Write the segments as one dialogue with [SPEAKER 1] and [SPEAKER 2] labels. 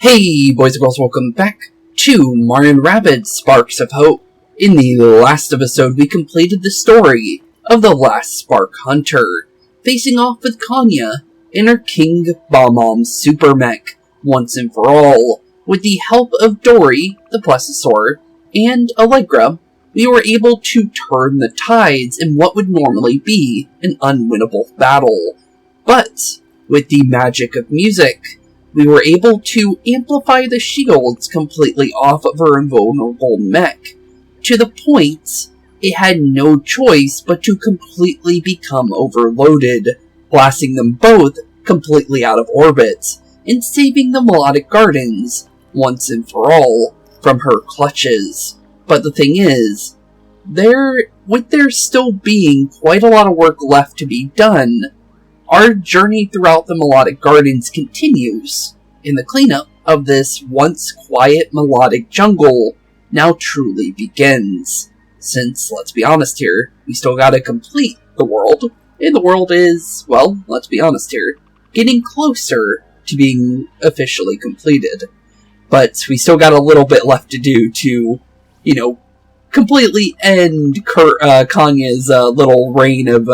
[SPEAKER 1] Hey boys and girls, welcome back to Mario Rabbids Sparks of Hope. In the last episode, we completed the story of the last Spark Hunter, facing off with Kanya and her King Bob-omb Super Mech once and for all. With the help of Dory, the Plesiosaur, and Allegra, we were able to turn the tides in what would normally be an unwinnable battle. But, with the magic of music, we were able to amplify the shields completely off of her invulnerable mech, to the point it had no choice but to completely become overloaded, blasting them both completely out of orbit, and saving the Melodic Gardens, once and for all, from her clutches. But the thing is, with there still being quite a lot of work left to be done, our journey throughout the Melodic Gardens continues, and the cleanup of this once quiet melodic jungle now truly begins. Since, let's be honest here, we still gotta complete the world, and the world is, well, let's be honest here, getting closer to being officially completed. But we still got a little bit left to do to, completely end Kanya's little reign of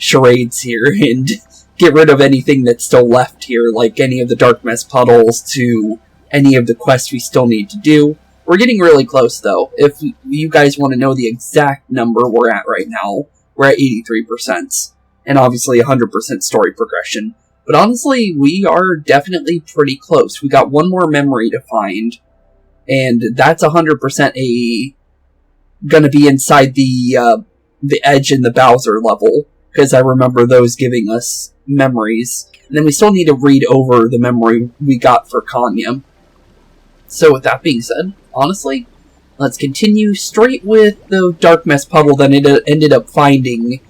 [SPEAKER 1] charades here, and get rid of anything that's still left here, like any of the dark mess puddles to any of the quests we still need to do. We're getting really close, though. If you guys want to know the exact number we're at right now, we're at 83%, and obviously 100% story progression. But honestly, we are definitely pretty close. We got one more memory to find, and that's 100% gonna be inside the Edge and the Bowser level, because I remember those giving us memories. And then we still need to read over the memory we got for Kanya. So with that being said, honestly, let's continue straight with the Dark Mess Puddle that it ended up finding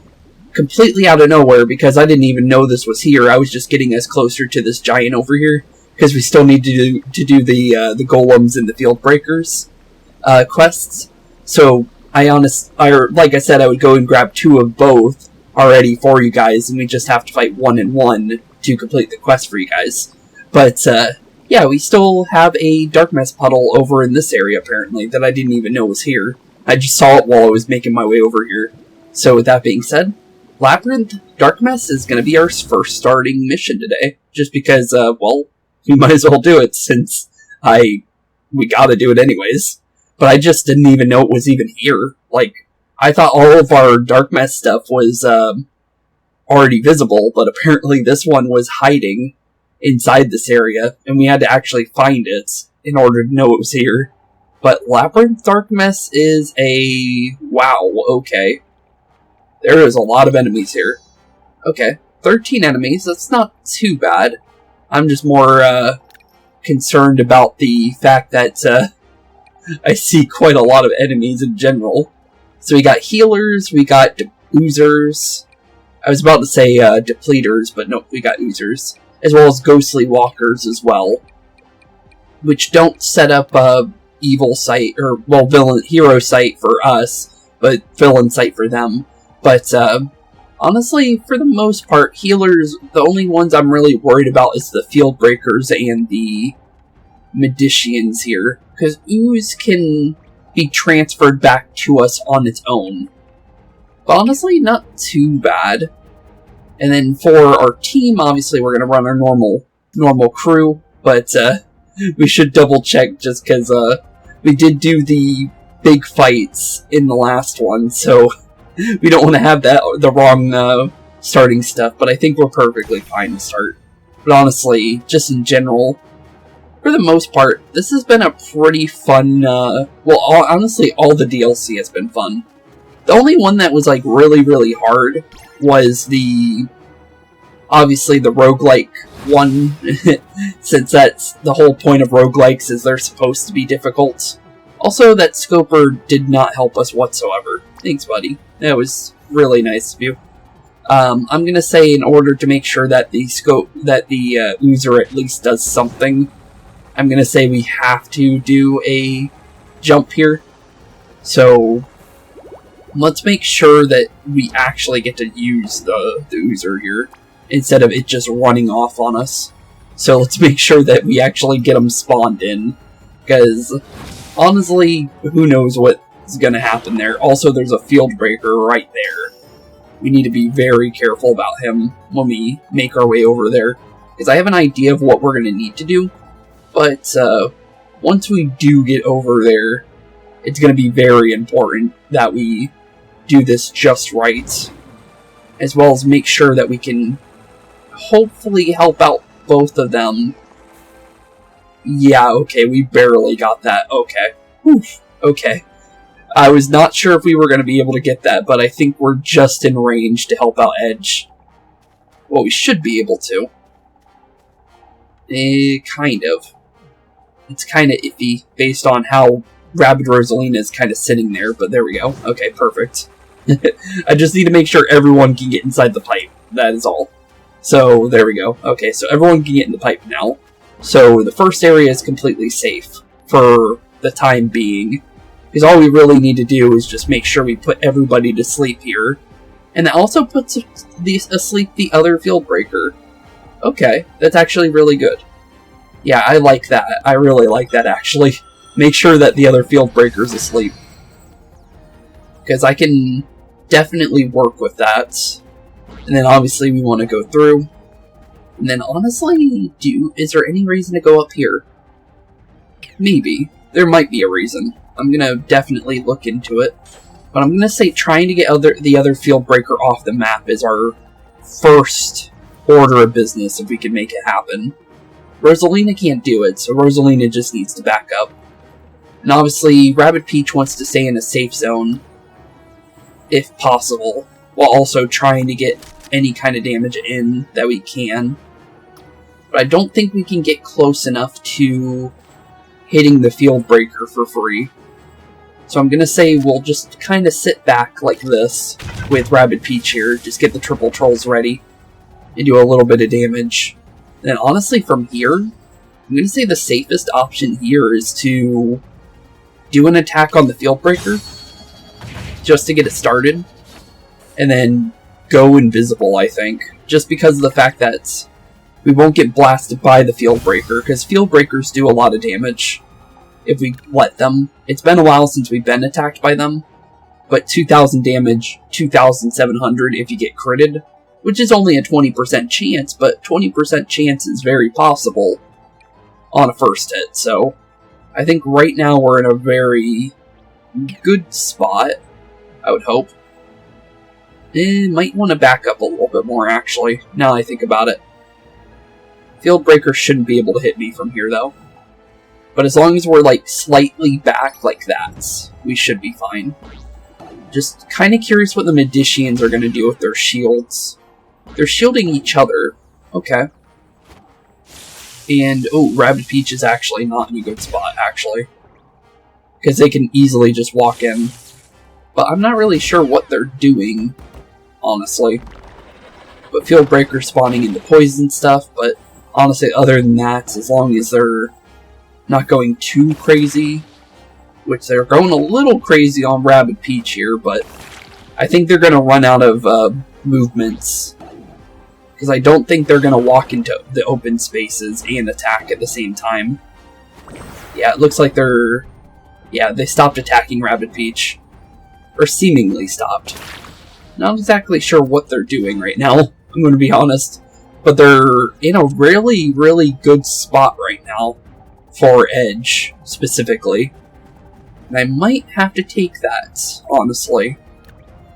[SPEAKER 1] completely out of nowhere, because I didn't even know this was here. I was just getting us closer to this giant over here, because we still need to do the golems and the field breakers quests. So like I said, I would go and grab two of both already for you guys, and we just have to fight one and one to complete the quest for you guys. But yeah, we still have a Dark Mess Puddle over in this area, apparently, that I didn't even know was here. I just saw it while I was making my way over here. So with that being said, Labyrinth Dark Mess is going to be our first starting mission today, just because, well, we might as well do it, since we gotta do it anyways. But I just didn't even know it was even here. Like, I thought all of our Dark Mess stuff was already visible, but apparently this one was hiding inside this area, and we had to actually find it in order to know it was here. But Labyrinth Dark Mess is wow, okay. There is a lot of enemies here. Okay, 13 enemies, that's not too bad. I'm just more concerned about the fact that I see quite a lot of enemies in general. So we got healers, we got oozers. I was about to say depleters, but nope, we got oozers. As well as ghostly walkers as well. Which don't set up evil sight, or, well, hero sight for us, but villain sight for them. But honestly, for the most part, healers, the only ones I'm really worried about is the field breakers and the magicians here. Because ooze can be transferred back to us on its own. But honestly, not too bad. And then for our team, obviously we're going to run our normal crew. But we should double check, just because we did do the big fights in the last one. So we don't want to have the wrong starting stuff. But I think we're perfectly fine to start. But honestly, just in general, for the most part, this has been a pretty fun, honestly, all the DLC has been fun. The only one that was, like, really, really hard was obviously the roguelike one, since that's the whole point of roguelikes, is they're supposed to be difficult. Also, that Scoper did not help us whatsoever. Thanks, buddy. That was really nice of you. I'm gonna say, in order to make sure that the Oozer at least does something, I'm gonna say we have to do a jump here. So let's make sure that we actually get to use the Oozer here, instead of it just running off on us. So let's make sure that we actually get them spawned in. Because, honestly, who knows what's going to happen there. Also, there's a field breaker right there. We need to be very careful about him when we make our way over there. Because I have an idea of what we're going to need to do. But, once we do get over there, it's going to be very important that we do this just right. As well as make sure that we can hopefully help out both of them. Yeah, okay, we barely got that. Okay. Oof. Okay. I was not sure if we were going to be able to get that, but I think we're just in range to help out Edge. Well, we should be able to. Kind of. It's kind of iffy, based on how Rabbid Rosalina is kind of sitting there, but there we go. Okay, perfect. I just need to make sure everyone can get inside the pipe. That is all. So, there we go. Okay, so everyone can get in the pipe now. So, the first area is completely safe for the time being. Because all we really need to do is just make sure we put everybody to sleep here. And that also puts asleep the other field breaker. Okay, that's actually really good. Yeah, I like that. I really like that, actually. Make sure that the other field breaker's asleep. Because I can definitely work with that. And then obviously we want to go through. And then honestly, is there any reason to go up here? Maybe. There might be a reason. I'm going to definitely look into it. But I'm going to say trying to get the other field breaker off the map is our first order of business if we can make it happen. Rosalina can't do it, so Rosalina just needs to back up. And obviously, Rabbid Peach wants to stay in a safe zone, if possible, while also trying to get any kind of damage in that we can. But I don't think we can get close enough to hitting the field breaker for free. So I'm going to say we'll just kind of sit back like this with Rabbid Peach here, just get the triple trolls ready, and do a little bit of damage. And then honestly from here, I'm going to say the safest option here is to do an attack on the field breaker, just to get it started, and then go invisible, I think. Just because of the fact that we won't get blasted by the field breaker, because field breakers do a lot of damage if we let them. It's been a while since we've been attacked by them, but 2,000 damage, 2,700 if you get critted, which is only a 20% chance, but 20% chance is very possible on a first hit, so I think right now we're in a very good spot, I would hope. Might want to back up a little bit more, actually, now I think about it. Field breaker shouldn't be able to hit me from here, though. But as long as we're, like, slightly back like that, we should be fine. Just kind of curious what the Magicians are going to do with their shields. They're shielding each other. Okay. And, oh, Rabbid Peach is actually not in a good spot, actually. Because they can easily just walk in. But I'm not really sure what they're doing, honestly. But Field Breaker spawning into poison stuff, but honestly, other than that, as long as they're not going too crazy, which they're going a little crazy on Rabbid Peach here, but I think they're going to run out of movements. Because I don't think they're going to walk into the open spaces and attack at the same time. Yeah, it looks like they're... Yeah, they stopped attacking Rabbid Peach. Or seemingly stopped. Not exactly sure what they're doing right now, I'm going to be honest. But they're in a really, really good spot right now for Edge, specifically. And I might have to take that, honestly.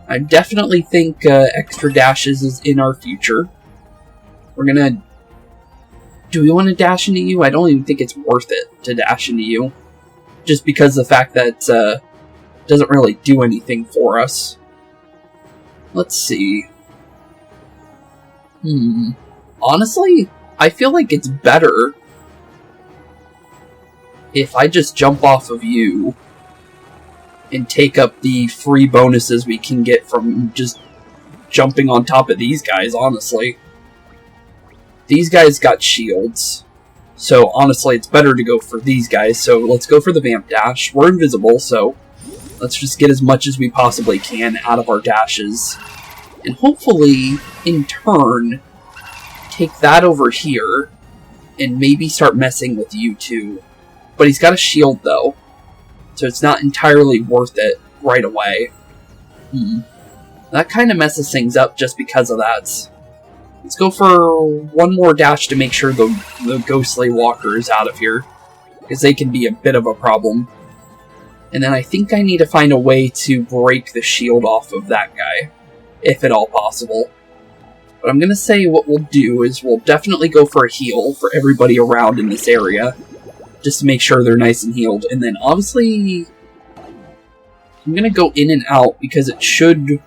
[SPEAKER 1] I definitely think extra dashes is in our future. We're gonna... Do we want to dash into you? I don't even think it's worth it to dash into you. Just because of the fact that it doesn't really do anything for us. Let's see. Honestly, I feel like it's better if I just jump off of you and take up the free bonuses we can get from just jumping on top of these guys, honestly. These guys got shields, so honestly it's better to go for these guys, so let's go for the Vamp Dash. We're invisible, so let's just get as much as we possibly can out of our dashes. And hopefully, in turn, take that over here and maybe start messing with you too. But he's got a shield though, so it's not entirely worth it right away. That kind of messes things up just because of that. Let's go for one more dash to make sure the ghostly walker is out of here, because they can be a bit of a problem. And then I think I need to find a way to break the shield off of that guy, if at all possible. But I'm going to say what we'll do is we'll definitely go for a heal for everybody around in this area, just to make sure they're nice and healed. And then obviously, I'm going to go in and out because it should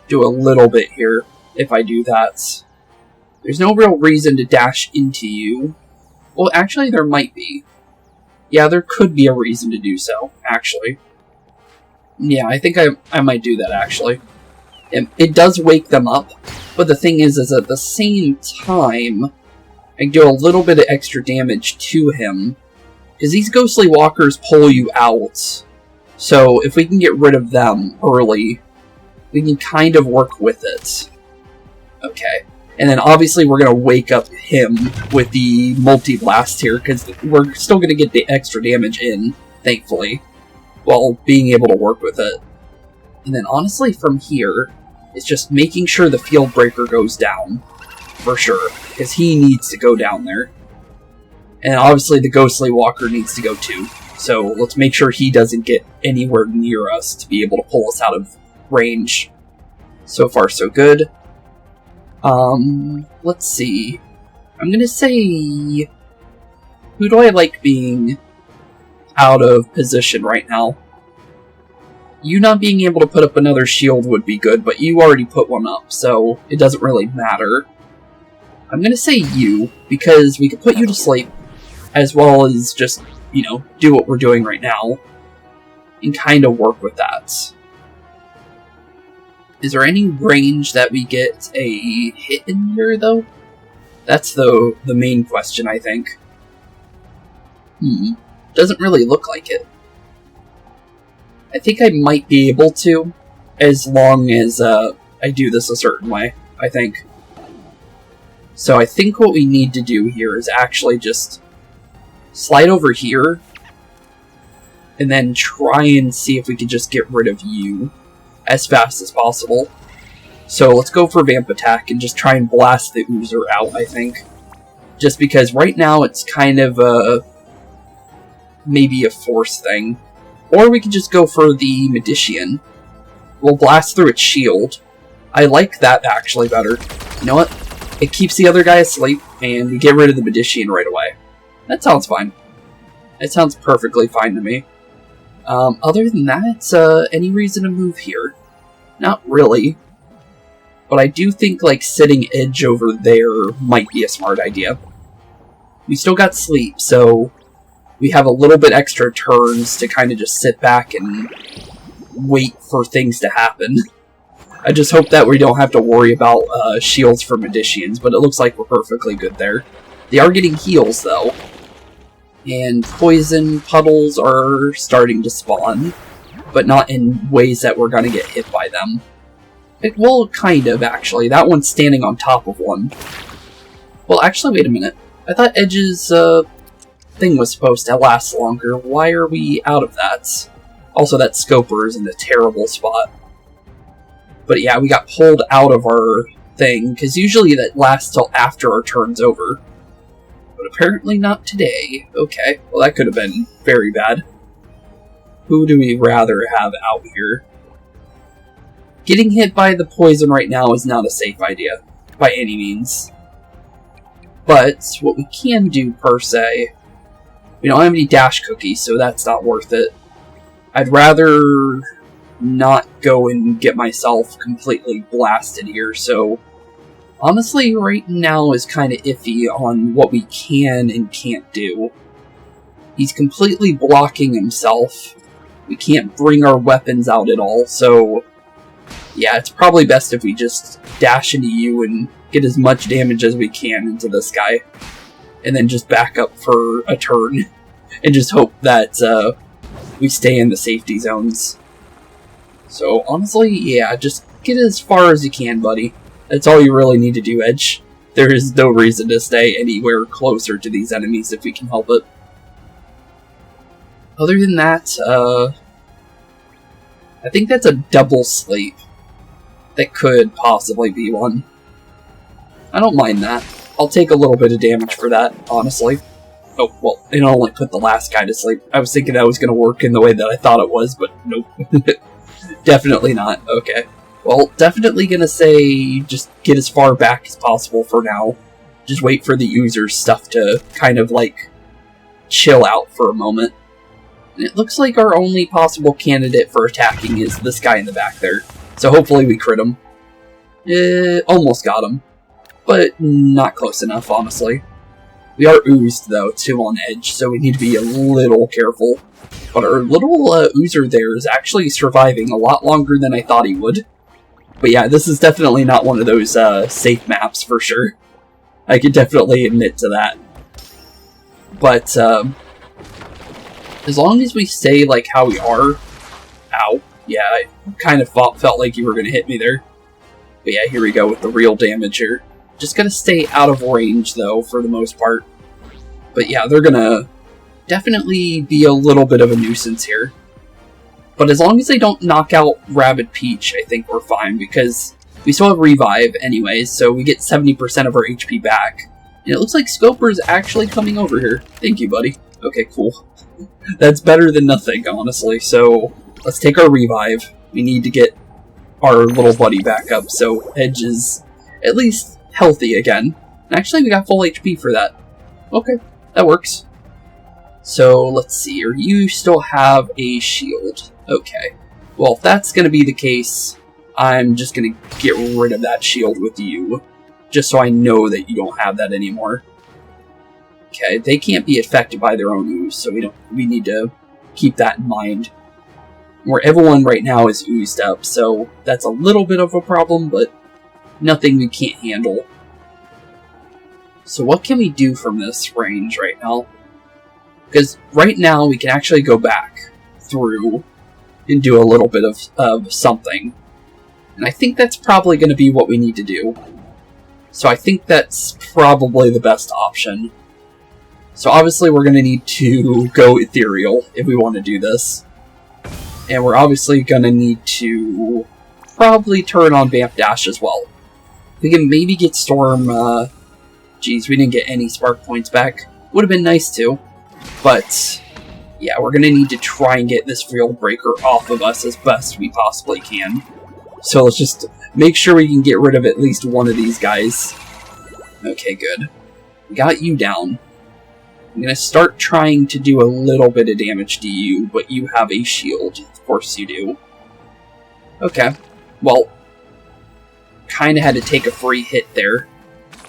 [SPEAKER 1] do a little bit here if I do that. There's no real reason to dash into you. Well, actually there might be. Yeah, there could be a reason to do so, actually. Yeah, I think I might do that, actually. It does wake them up, but the thing is at the same time, I can do a little bit of extra damage to him, because these ghostly walkers pull you out. So if we can get rid of them early, we can kind of work with it. Okay. And then obviously we're going to wake up him with the multi-blast here, because we're still going to get the extra damage in, thankfully, while being able to work with it. And then honestly from here, it's just making sure the field breaker goes down, for sure, because he needs to go down there. And obviously the ghostly walker needs to go too, so let's make sure he doesn't get anywhere near us to be able to pull us out of range. So far so good. Let's see. I'm gonna say... Who do I like being out of position right now? You not being able to put up another shield would be good, but you already put one up, so it doesn't really matter. I'm gonna say you, because we could put you to sleep, as well as just, you know, do what we're doing right now, and kind of work with that. Is there any range that we get a hit in here, though? That's the main question, I think. Doesn't really look like it. I think I might be able to, as long as I do this a certain way, I think. So I think what we need to do here is actually just slide over here, and then try and see if we can just get rid of you as fast as possible. So let's go for Vamp Attack and just try and blast the Oozer out, I think. Just because right now it's kind of maybe a force thing. Or we could just go for the Medician. We'll blast through its shield. I like that actually better. You know what? It keeps the other guy asleep, and we get rid of the Medician right away. That sounds fine. It sounds perfectly fine to me. Other than that, any reason to move here? Not really. But I do think, like, sitting edge over there might be a smart idea. We still got sleep, so we have a little bit extra turns to kind of just sit back and wait for things to happen. I just hope that we don't have to worry about shields for Medicians, but it looks like we're perfectly good there. They are getting heals, though. And poison puddles are starting to spawn, but not in ways that we're going to get hit by them. Well, kind of, actually. That one's standing on top of one. Well, actually, wait a minute. I thought Edge's thing was supposed to last longer. Why are we out of that? Also, that Scoper is in a terrible spot. But yeah, we got pulled out of our thing, because usually that lasts till after our turn's over. But apparently not today. Okay, well that could have been very bad. Who do we rather have out here? Getting hit by the poison right now is not a safe idea, by any means. But what we can do, per se, we don't have any dash cookies, so that's not worth it. I'd rather not go and get myself completely blasted here, so honestly, right now is kind of iffy on what we can and can't do. He's completely blocking himself. We can't bring our weapons out at all, so yeah, it's probably best if we just dash into you and get as much damage as we can into this guy. And then just back up for a turn. And just hope that we stay in the safety zones. So honestly, yeah, just get as far as you can, buddy. That's all you really need to do, Edge. There is no reason to stay anywhere closer to these enemies if we can help it. Other than that, I think that's a double sleep. That could possibly be one. I don't mind that. I'll take a little bit of damage for that, honestly. Oh, well, it only put the last guy to sleep. I was thinking that was going to work in the way that I thought it was, but nope. Definitely not. Okay. Well, definitely going to say just get as far back as possible for now. Just wait for the user's stuff to kind of, like, chill out for a moment. And it looks like our only possible candidate for attacking is this guy in the back there. So hopefully we crit him. Almost got him. But not close enough, honestly. We are oozed, though, too, on edge, so we need to be a little careful. But our little oozer there is actually surviving a lot longer than I thought he would. But yeah, this is definitely not one of those safe maps, for sure. I can definitely admit to that. But, as long as we stay like how we are... Ow. Yeah, I kind of felt like you were going to hit me there. But yeah, here we go with the real damage here. Just going to stay out of range, though, for the most part. But yeah, they're going to definitely be a little bit of a nuisance here. But as long as they don't knock out Rabbid Peach, I think we're fine, because we still have Revive anyways, so we get 70% of our HP back. And it looks like Scoper's actually coming over here. Thank you, buddy. Okay, cool. That's better than nothing, honestly, so let's take our Revive. We need to get our little buddy back up, so Edge is at least healthy again. And actually, we got full HP for that. Okay, that works. So, let's see here. You still have a shield. Okay. Well, if that's going to be the case, I'm just going to get rid of that shield with you. Just so I know that you don't have that anymore. Okay, they can't be affected by their own ooze, so we need to keep that in mind. Where everyone right now is oozed up, so that's a little bit of a problem, but nothing we can't handle. So what can we do from this range right now? Because right now we can actually go back through and do a little bit of something. And I think that's probably going to be what we need to do. So I think that's probably the best option. So obviously we're going to need to go ethereal if we want to do this. And we're obviously going to need to probably turn on Vamp Dash as well. We can maybe get Storm... Geez, we didn't get any spark points back. Would have been nice to. But, yeah, we're going to need to try and get this Field Breaker off of us as best we possibly can. So let's just make sure we can get rid of at least one of these guys. Okay, good. We got you down. I'm going to start trying to do a little bit of damage to you, but you have a shield. Of course you do. Okay. Well, kind of had to take a free hit there.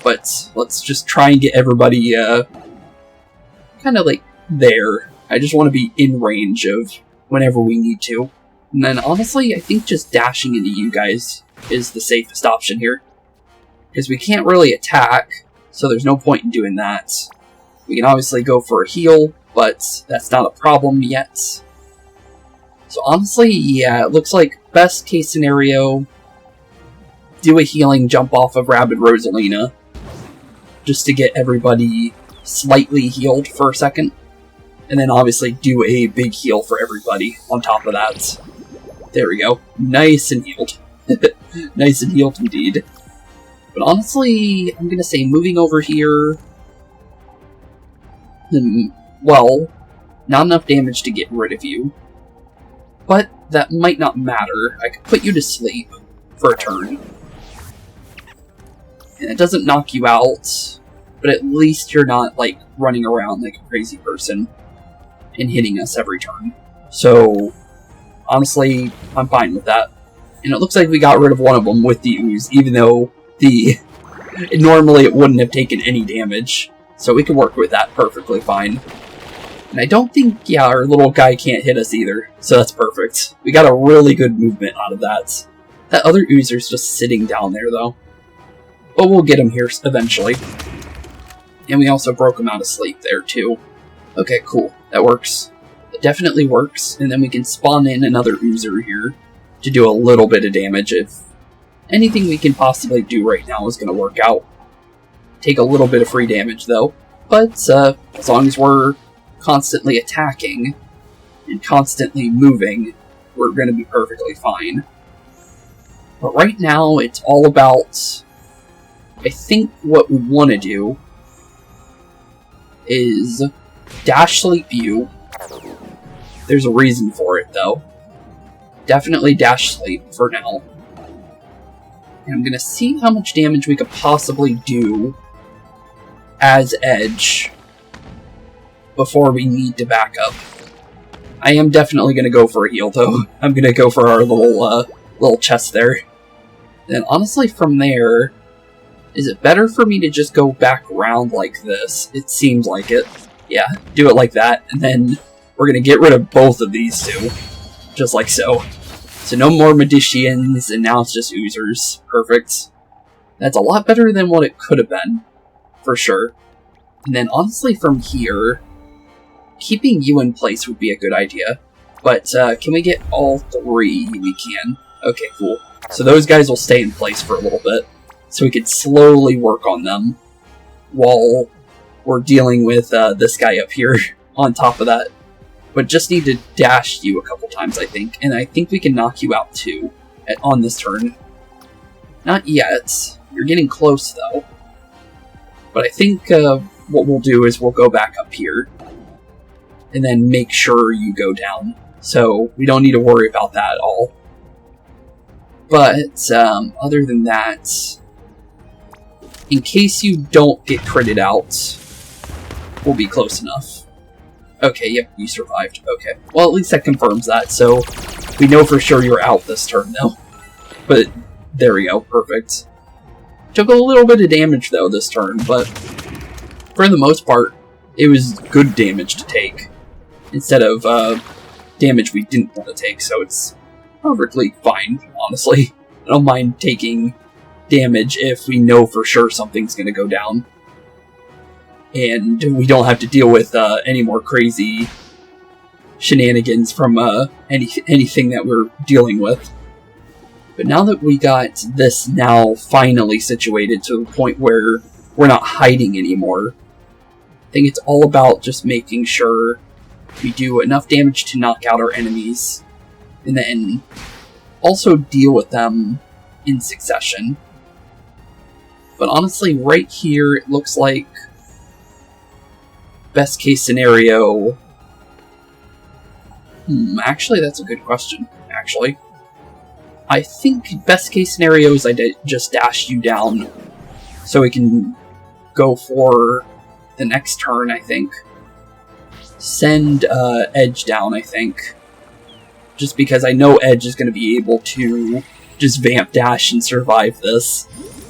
[SPEAKER 1] But let's just try and get everybody kind of like there. I just want to be in range of whenever we need to. And then honestly, I think just dashing into you guys is the safest option here. Because we can't really attack, so there's no point in doing that. We can obviously go for a heal, but that's not a problem yet. So honestly, yeah, it looks like best case scenario, do a healing jump off of Rabbid Rosalina. Just to get everybody slightly healed for a second. And then obviously do a big heal for everybody on top of that. There we go. Nice and healed. Nice and healed indeed. But honestly, I'm going to say moving over here... well, not enough damage to get rid of you. But that might not matter. I could put you to sleep for a turn. And it doesn't knock you out, but at least you're not, like, running around like a crazy person and hitting us every turn. So, honestly, I'm fine with that. And it looks like we got rid of one of them with the ooze, even though normally it wouldn't have taken any damage. So we can work with that perfectly fine. And I don't think, yeah, our little guy can't hit us either, so that's perfect. We got a really good movement out of that. That other oozer's just sitting down there, though. But we'll get him here eventually. And we also broke him out of sleep there, too. Okay, cool. That works. It definitely works. And then we can spawn in another oozer here to do a little bit of damage if anything we can possibly do right now is going to work out. Take a little bit of free damage, though. But as long as we're constantly attacking and constantly moving, we're going to be perfectly fine. But right now, it's all about... I think what we want to do is dash sleep you. There's a reason for it, though. Definitely dash sleep for now. And I'm going to see how much damage we could possibly do as Edge before we need to back up. I am definitely going to go for a heal, though. I'm going to go for our little chest there. And honestly, from there, is it better for me to just go back around like this? It seems like it. Yeah, do it like that, and then we're going to get rid of both of these two. Just like so. So no more Magicians, and now it's just Oozers. Perfect. That's a lot better than what it could have been, for sure. And then honestly from here, keeping you in place would be a good idea. But can we get all three? We can. Okay, cool. So those guys will stay in place for a little bit, so we could slowly work on them while we're dealing with this guy up here on top of that. But just need to dash you a couple times, I think. And I think we can knock you out too on this turn. Not yet. You're getting close though. But I think what we'll do is we'll go back up here and then make sure you go down. So we don't need to worry about that at all. But other than that, in case you don't get critted out, we'll be close enough. Okay, yep, you survived. Okay. Well, at least that confirms that, so we know for sure you're out this turn, though. But there we go, perfect. Took a little bit of damage, though, this turn, but for the most part, it was good damage to take, instead of damage we didn't want to take, so it's perfectly fine, honestly. I don't mind taking damage if we know for sure something's going to go down. And we don't have to deal with any more crazy shenanigans from anything that we're dealing with. But now that we got this now finally situated to the point where we're not hiding anymore, I think it's all about just making sure we do enough damage to knock out our enemies, and then also deal with them in succession. But honestly, right here, it looks like best case scenario... actually, that's a good question, actually. I think best case scenario is I just dash you down so we can go for the next turn, I think. Send Edge down, I think. Just because I know Edge is going to be able to just vamp dash and survive this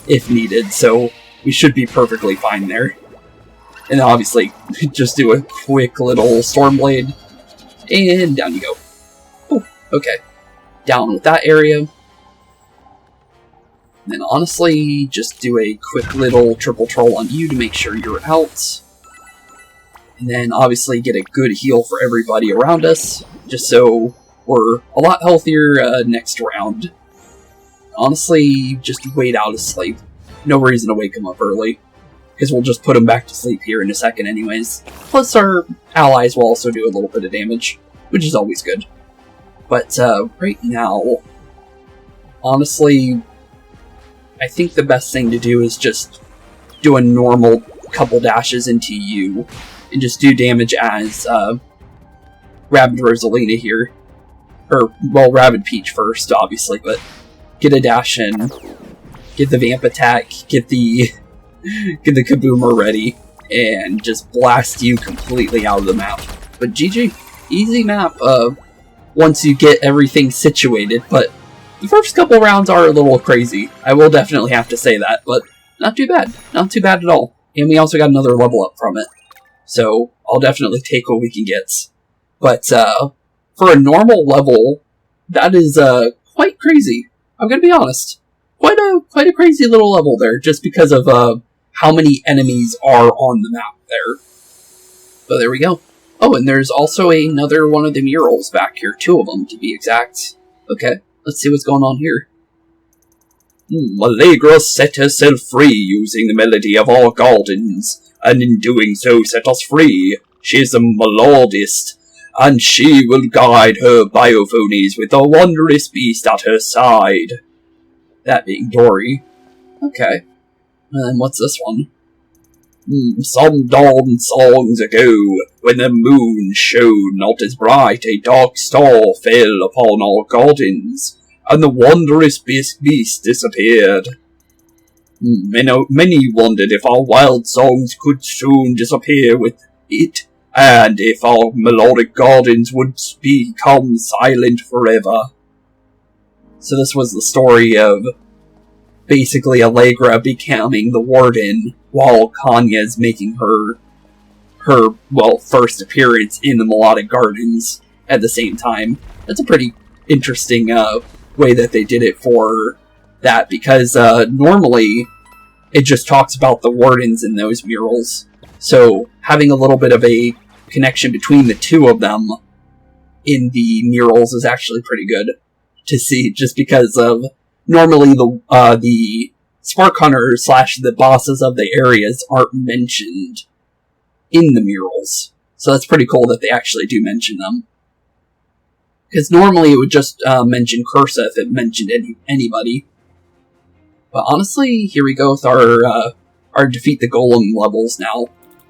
[SPEAKER 1] if needed, so we should be perfectly fine there. And obviously, just do a quick little Stormblade, and down you go. Oh, okay. Down with that area. And then honestly, just do a quick little triple troll on you to make sure you're out. And then obviously get a good heal for everybody around us, just so we're a lot healthier next round. Honestly, just wait out of sleep. No reason to wake him up early, because we'll just put him back to sleep here in a second anyways. Plus our allies will also do a little bit of damage, which is always good. But right now, honestly, I think the best thing to do is just do a normal couple dashes into you, and just do damage as Rabbid Rosalina here. Or, well, Rabbid Peach first, obviously, but get a dash in, get the vamp attack, get the kaboomer ready, and just blast you completely out of the map. But GG, easy map once you get everything situated, but the first couple rounds are a little crazy. I will definitely have to say that, but not too bad. Not too bad at all. And we also got another level up from it, so I'll definitely take what we can get. But for a normal level, that is quite crazy. I'm gonna be honest. Quite a crazy little level there, just because of how many enemies are on the map there. But there we go. Oh, and there's also another one of the murals back here. 2 of them, to be exact. Okay, let's see what's going on here. Allegra set herself free using the melody of our gardens, and in doing so set us free. She is a melodist, and she will guide her biophonies with a wondrous beast at her side. That being Dory. Okay. And then what's this one? Some dawn songs ago, when the moon shone not as bright, a dark star fell upon our gardens, and the wondrous beast disappeared. Many wondered if our wild songs could soon disappear with it, and if our melodic gardens would become silent forever. So this was the story of basically Allegra becoming the warden while Kanya's making her first appearance in the melodic gardens at the same time. That's a pretty interesting way that they did it for that, because normally it just talks about the wardens in those murals. So having a little bit of a connection between the two of them in the murals is actually pretty good to see, just because of normally the Spark Hunters / the bosses of the areas aren't mentioned in the murals. So that's pretty cool that they actually do mention them. Because normally it would just mention Cursa if it mentioned anybody. But honestly, here we go with our defeat the golem levels now.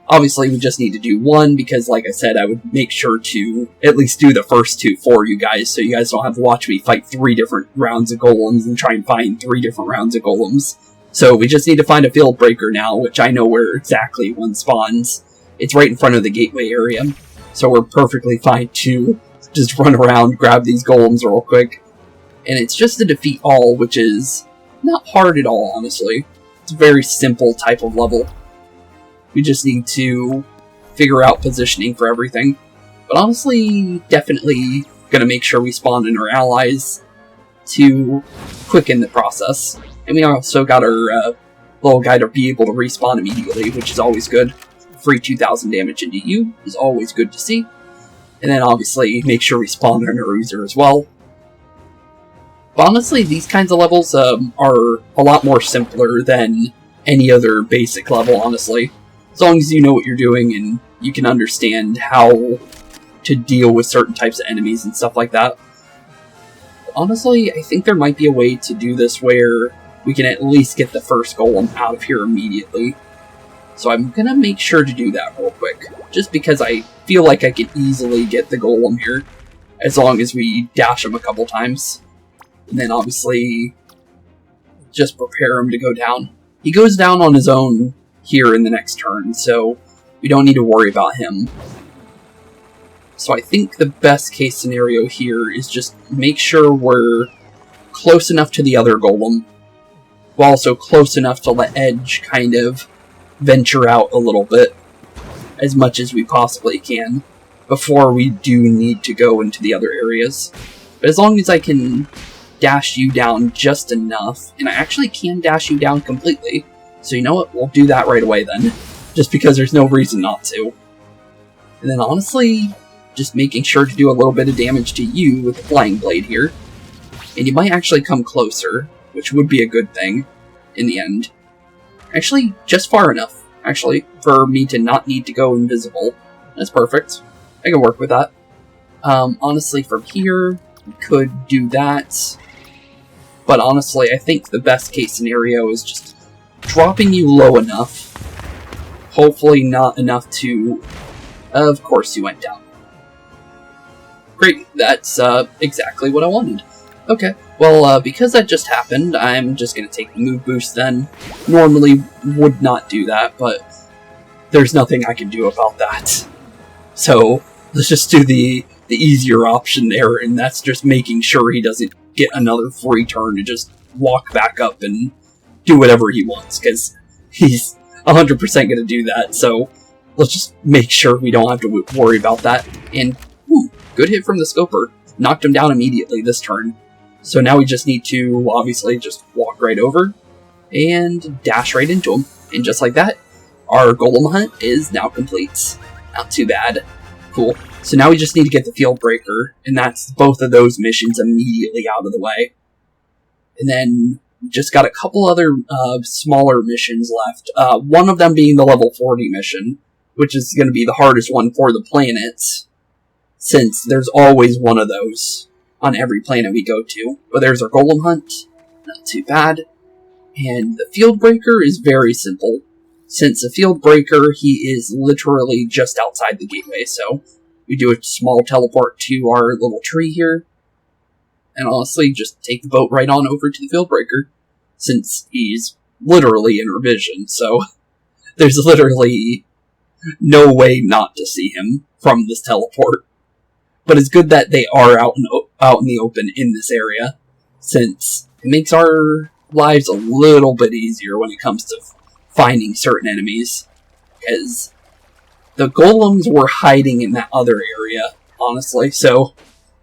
[SPEAKER 1] Obviously, we just need to do one, because like I said, I would make sure to at least do the first two for you guys, so you guys don't have to watch me fight 3 different rounds of golems and try and find 3 different rounds of golems. So we just need to find a field breaker now, which I know where exactly one spawns. It's right in front of the gateway area, so we're perfectly fine to just run around, grab these golems real quick. And it's just to defeat all, which is not hard at all, honestly. It's a very simple type of level. We just need to figure out positioning for everything. But honestly, definitely gonna make sure we spawn in our allies to quicken the process. And we also got our little guy to be able to respawn immediately, which is always good. Free 2,000 damage into you is always good to see. And then obviously make sure we spawn our Naruzer as well. But honestly, these kinds of levels are a lot more simpler than any other basic level, honestly. As long as you know what you're doing and you can understand how to deal with certain types of enemies and stuff like that. But honestly, I think there might be a way to do this where we can at least get the first golem out of here immediately. So I'm gonna make sure to do that real quick, just because I feel like I can easily get the golem here, as long as we dash him a couple times. And then obviously, just prepare him to go down. He goes down on his own here in the next turn, so we don't need to worry about him. So I think the best case scenario here is just make sure we're close enough to the other golem, while also close enough to let Edge kind of venture out a little bit, as much as we possibly can, before we do need to go into the other areas. But as long as I can dash you down just enough, and I actually can dash you down completely, so you know what, we'll do that right away then, just because there's no reason not to. And then honestly, just making sure to do a little bit of damage to you with the Flying Blade here. And you might actually come closer, which would be a good thing in the end. Actually, just far enough, actually, for me to not need to go invisible. That's perfect. I can work with that. Honestly, from here, we could do that. But honestly, I think the best case scenario is just dropping you low enough. Hopefully not enough to... Of course you went down. Great, that's exactly what I wanted. Okay, well, because that just happened, I'm just going to take the move boost then. Normally would not do that, but there's nothing I can do about that. So, let's just do the easier option there, and that's just making sure he doesn't get another free turn to just walk back up and do whatever he wants, because he's 100% going to do that, so let's just make sure we don't have to worry about that. And, ooh, good hit from the Scoper. Knocked him down immediately this turn. So now we just need to, obviously, just walk right over and dash right into him. And just like that, our golem hunt is now complete. Not too bad. Cool. So now we just need to get the Field Breaker, and that's both of those missions immediately out of the way. And then Just got a couple other smaller missions left. One of them being the level 40 mission, which is going to be the hardest one for the planets, since there's always one of those on every planet we go to. But there's our golem hunt, not too bad. And the field breaker is very simple. Since the field breaker, he is literally just outside the gateway, so we do a small teleport to our little tree here, and honestly, just take the boat right on over to the field breaker, since he's literally in our vision, so there's literally no way not to see him from this teleport. But it's good that they are out in the open in this area, since it makes our lives a little bit easier when it comes to finding certain enemies, because the golems were hiding in that other area, honestly, so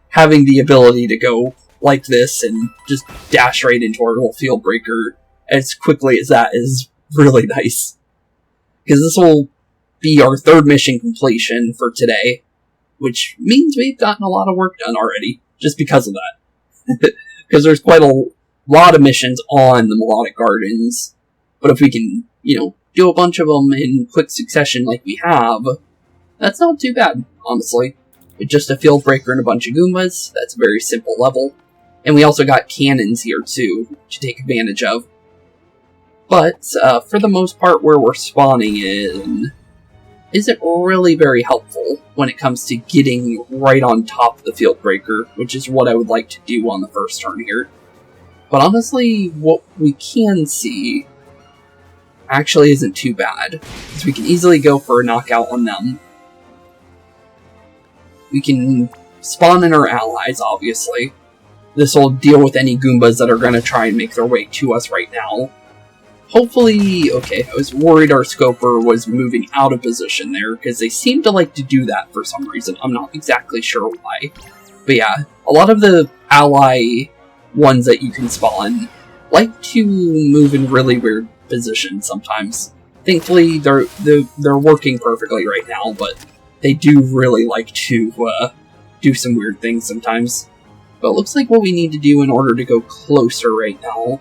[SPEAKER 1] having the ability to go like this and just dash right into our little field breaker as quickly as that is really nice. Because this will be our third mission completion for today, which means we've gotten a lot of work done already, just because of that. Because there's quite a lot of missions on the Melodic Gardens, but if we can, do a bunch of them in quick succession like we have, that's not too bad, honestly. With just a field breaker and a bunch of Goombas, that's a very simple level. And we also got cannons here, too, to take advantage of. But, for the most part, where we're spawning in isn't really very helpful when it comes to getting right on top of the field breaker, which is what I would like to do on the first turn here. But honestly, what we can see actually isn't too bad, because we can easily go for a knockout on them. We can spawn in our allies, obviously. This will deal with any Goombas that are going to try and make their way to us right now. Hopefully, okay, I was worried our Scoper was moving out of position there, because they seem to like to do that for some reason. I'm not exactly sure why. But yeah, a lot of the ally ones that you can spawn like to move in really weird positions sometimes. Thankfully, they're working perfectly right now, but they do really like to do some weird things sometimes. But it looks like what we need to do in order to go closer right now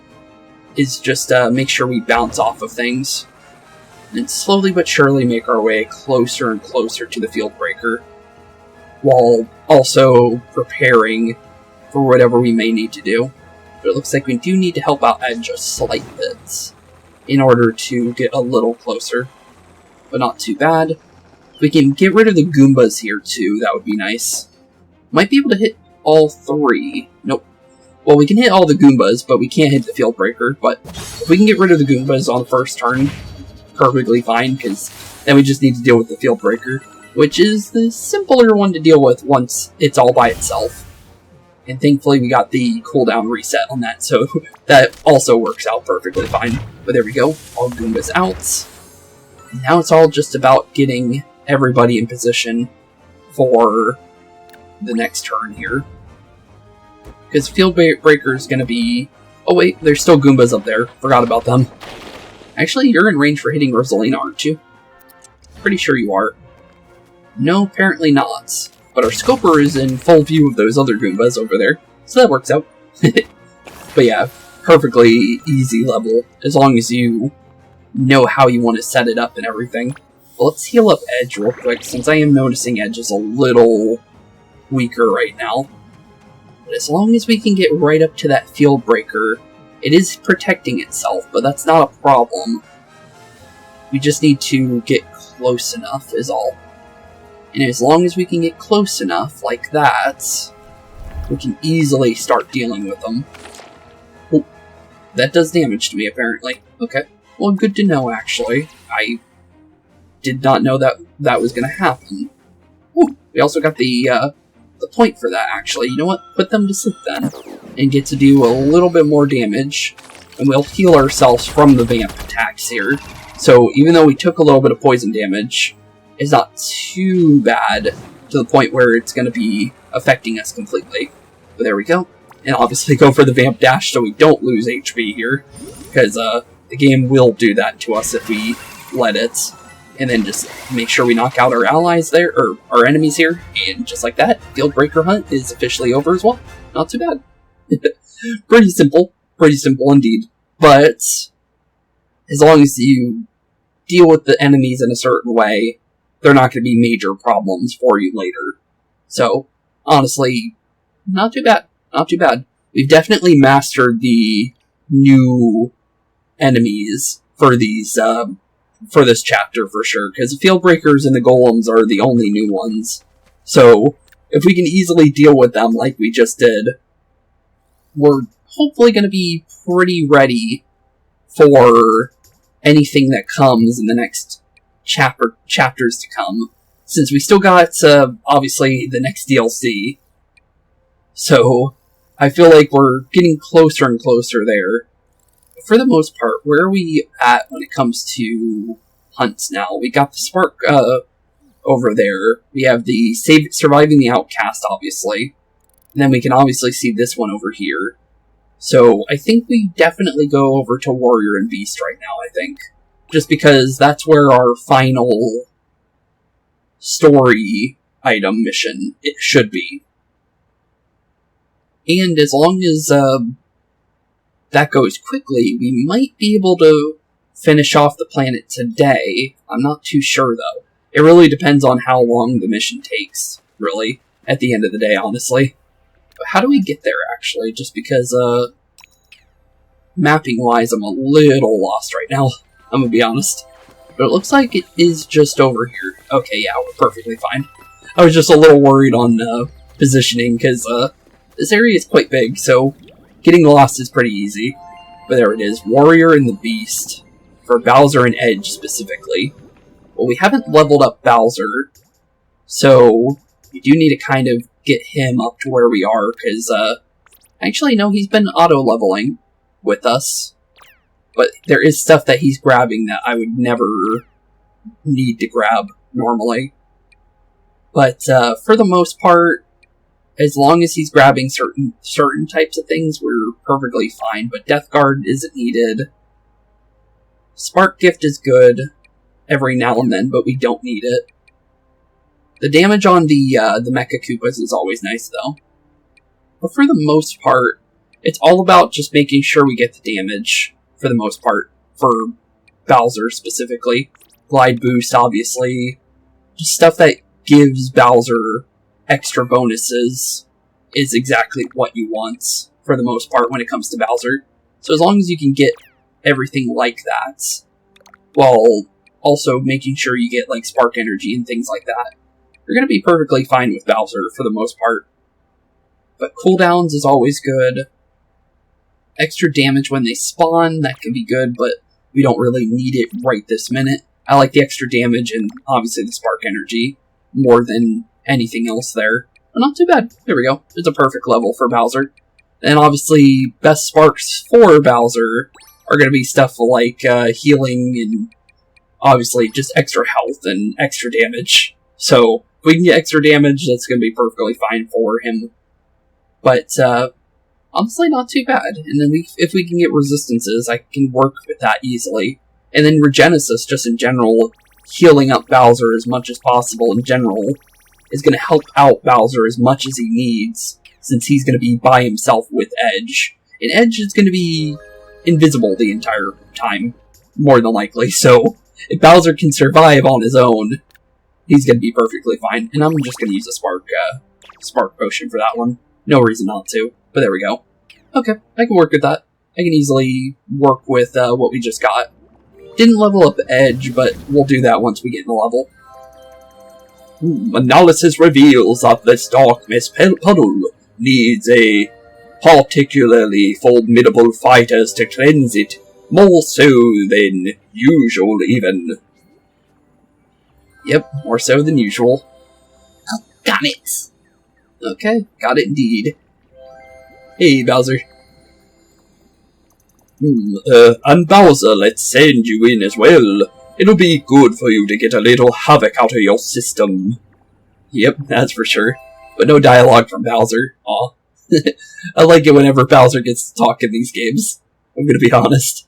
[SPEAKER 1] is just make sure we bounce off of things, and slowly but surely make our way closer and closer to the field breaker, while also preparing for whatever we may need to do. But it looks like we do need to help out Ed just slight bits in order to get a little closer, but not too bad. We can get rid of the Goombas here too, that would be nice. Might be able to hit all three. Nope. Well, we can hit all the Goombas, but we can't hit the field breaker. But if we can get rid of the Goombas on the first turn, perfectly fine, because then we just need to deal with the field breaker, which is the simpler one to deal with once it's all by itself. And thankfully we got the cooldown reset on that, so that also works out perfectly fine. But there we go, all Goombas out. Now it's all just about getting everybody in position for the next turn here. Because field breaker is going to be... Oh wait, there's still Goombas up there. Forgot about them. Actually, you're in range for hitting Rosalina, aren't you? Pretty sure you are. No, apparently not. But our Scoper is in full view of those other Goombas over there, so that works out. But yeah, perfectly easy level, as long as you know how you want to set it up and everything. Well, let's heal up Edge real quick, since I am noticing Edge is a little weaker right now. But as long as we can get right up to that field breaker, it is protecting itself, but that's not a problem. We just need to get close enough, is all. And as long as we can get close enough, like that, we can easily start dealing with them. Oh, that does damage to me, apparently. Okay, well, good to know, actually. I did not know that that was going to happen. Ooh, we also got the point for that, actually. You know what? Put them to sleep, then. And get to do a little bit more damage. And we'll heal ourselves from the vamp attacks here. So, even though we took a little bit of poison damage, it's not too bad to the point where it's going to be affecting us completely. But there we go. And obviously go for the vamp dash so we don't lose HP here. Because the game will do that to us if we let it. And then just make sure we knock out our allies there, or our enemies here. And just like that, Field Breaker Hunt is officially over as well. Not too bad. Pretty simple. pretty simple indeed. But as long as you deal with the enemies in a certain way, they're not going to be major problems for you later. So, honestly, not too bad. Not too bad. We've definitely mastered the new enemies for these, for this chapter for sure, because the field breakers and the golems are the only new ones. So, if we can easily deal with them like we just did, we're hopefully going to be pretty ready for anything that comes in the next chapters to come, since we still got, obviously, the next DLC. So, I feel like we're getting closer and closer there. For the most part, where are we at when it comes to hunts now? We got the Spark, over there. We have the Surviving the Outcast, obviously. And then we can obviously see this one over here. So, I think we definitely go over to Warrior and Beast right now, I think. Just because that's where our final story item mission it should be. And as long as that goes quickly, we might be able to finish off the planet today. I'm not too sure, though. It really depends on how long the mission takes, really, at the end of the day, honestly. But how do we get there, actually? Just because, mapping-wise, I'm a little lost right now. I'm gonna be honest. But it looks like it is just over here. Okay, yeah, we're perfectly fine. I was just a little worried on, positioning, because, this area is quite big, so getting lost is pretty easy. But there it is, Warrior and the Beast. For Bowser and Edge, specifically. Well, we haven't leveled up Bowser, so we do need to kind of get him up to where we are, because, actually, no, he's been auto-leveling with us. But there is stuff that he's grabbing that I would never need to grab normally. But, for the most part, as long as he's grabbing certain types of things, we're perfectly fine. But Death Guard isn't needed. Spark Gift is good every now and then, but we don't need it. The damage on the Mecha Koopas is always nice, though. But for the most part, it's all about just making sure we get the damage, for the most part, for Bowser specifically. Glide Boost, obviously. Just stuff that gives Bowser extra bonuses is exactly what you want, for the most part, when it comes to Bowser. So as long as you can get everything like that, while also making sure you get, like, Spark Energy and things like that, you're going to be perfectly fine with Bowser, for the most part. But cooldowns is always good. Extra damage when they spawn, that can be good, but we don't really need it right this minute. I like the extra damage and, obviously, the Spark Energy more than anything else there. But not too bad. There we go. It's a perfect level for Bowser. And obviously, best sparks for Bowser are going to be stuff like healing and obviously just extra health and extra damage. So, if we can get extra damage, that's going to be perfectly fine for him. But, honestly, not too bad. And then if we can get resistances, I can work with that easily. And then Regenesis, just in general, healing up Bowser as much as possible in general, is going to help out Bowser as much as he needs, since he's going to be by himself with Edge. And Edge is going to be invisible the entire time, more than likely, so if Bowser can survive on his own, he's going to be perfectly fine. And I'm just going to use a Spark Potion for that one. No reason not to, but there we go. Okay, I can work with that. I can easily work with what we just got. Didn't level up Edge, but we'll do that once we get in the level. Analysis reveals that this darkness puddle needs a particularly formidable fighters to cleanse it, more so than usual even. Yep, more so than usual.
[SPEAKER 2] Oh, got it!
[SPEAKER 1] Okay, got it indeed. Hey, Bowser.
[SPEAKER 3] And Bowser, let's send you in as well. It'll be good for you to get a little havoc out of your system.
[SPEAKER 1] Yep, that's for sure. But no dialogue from Bowser. Aw. I like it whenever Bowser gets to talk in these games. I'm gonna be honest.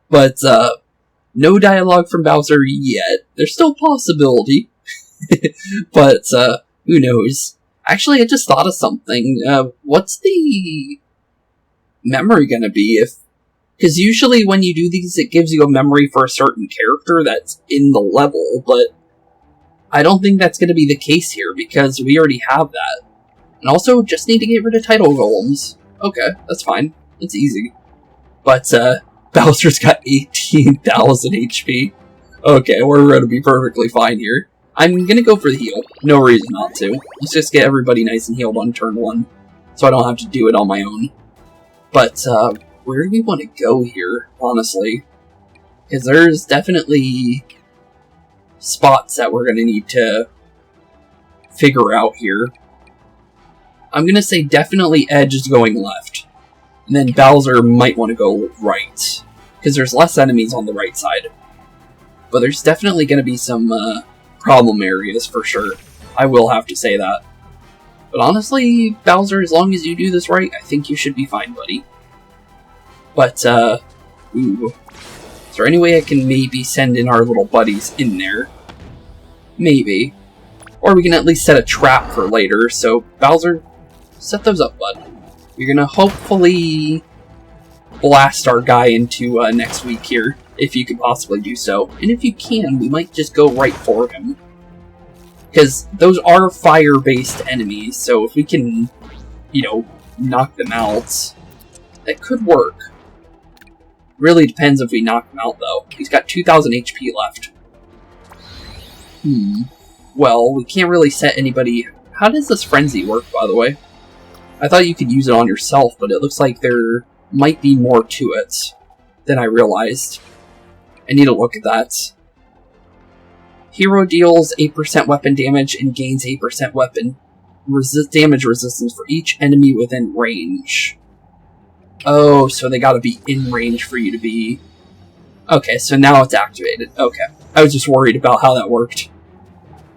[SPEAKER 1] But, no dialogue from Bowser yet. There's still a possibility. But, who knows. Actually, I just thought of something. What's the memory gonna be? If because usually when you do these, it gives you a memory for a certain character that's in the level, but I don't think that's gonna be the case here, because we already have that. And also, just need to get rid of title golems. Okay, that's fine. It's easy. But, Bowser's got 18,000 HP. Okay, we're gonna be perfectly fine here. I'm gonna go for the heal. No reason not to. Let's just get everybody nice and healed on turn 1, so I don't have to do it on my own. But, where do we want to go here, honestly? Because there's definitely spots that we're gonna need to figure out here. I'm gonna say definitely Edge is going left. And then Bowser might want to go right, because there's less enemies on the right side. But there's definitely going to be some problem areas for sure. I will have to say that. But honestly, Bowser, as long as you do this right, I think you should be fine, buddy. But, ooh. Is there any way I can maybe send in our little buddies in there? Maybe. Or we can at least set a trap for later, so Bowser, set those up, bud. You're gonna hopefully blast our guy into next week here, if you can possibly do so. And if you can, we might just go right for him. Because those are fire-based enemies, so if we can, you know, knock them out, that could work. Really depends if we knock him out, though. He's got 2,000 HP left. Well, we can't really set anybody... How does this frenzy work, by the way? I thought you could use it on yourself, but it looks like there might be more to it than I realized. I need to look at that. Hero deals 8% weapon damage and gains 8% weapon damage resistance for each enemy within range. Oh, so they gotta be in range for you to be... Okay, so now it's activated. Okay. I was just worried about how that worked.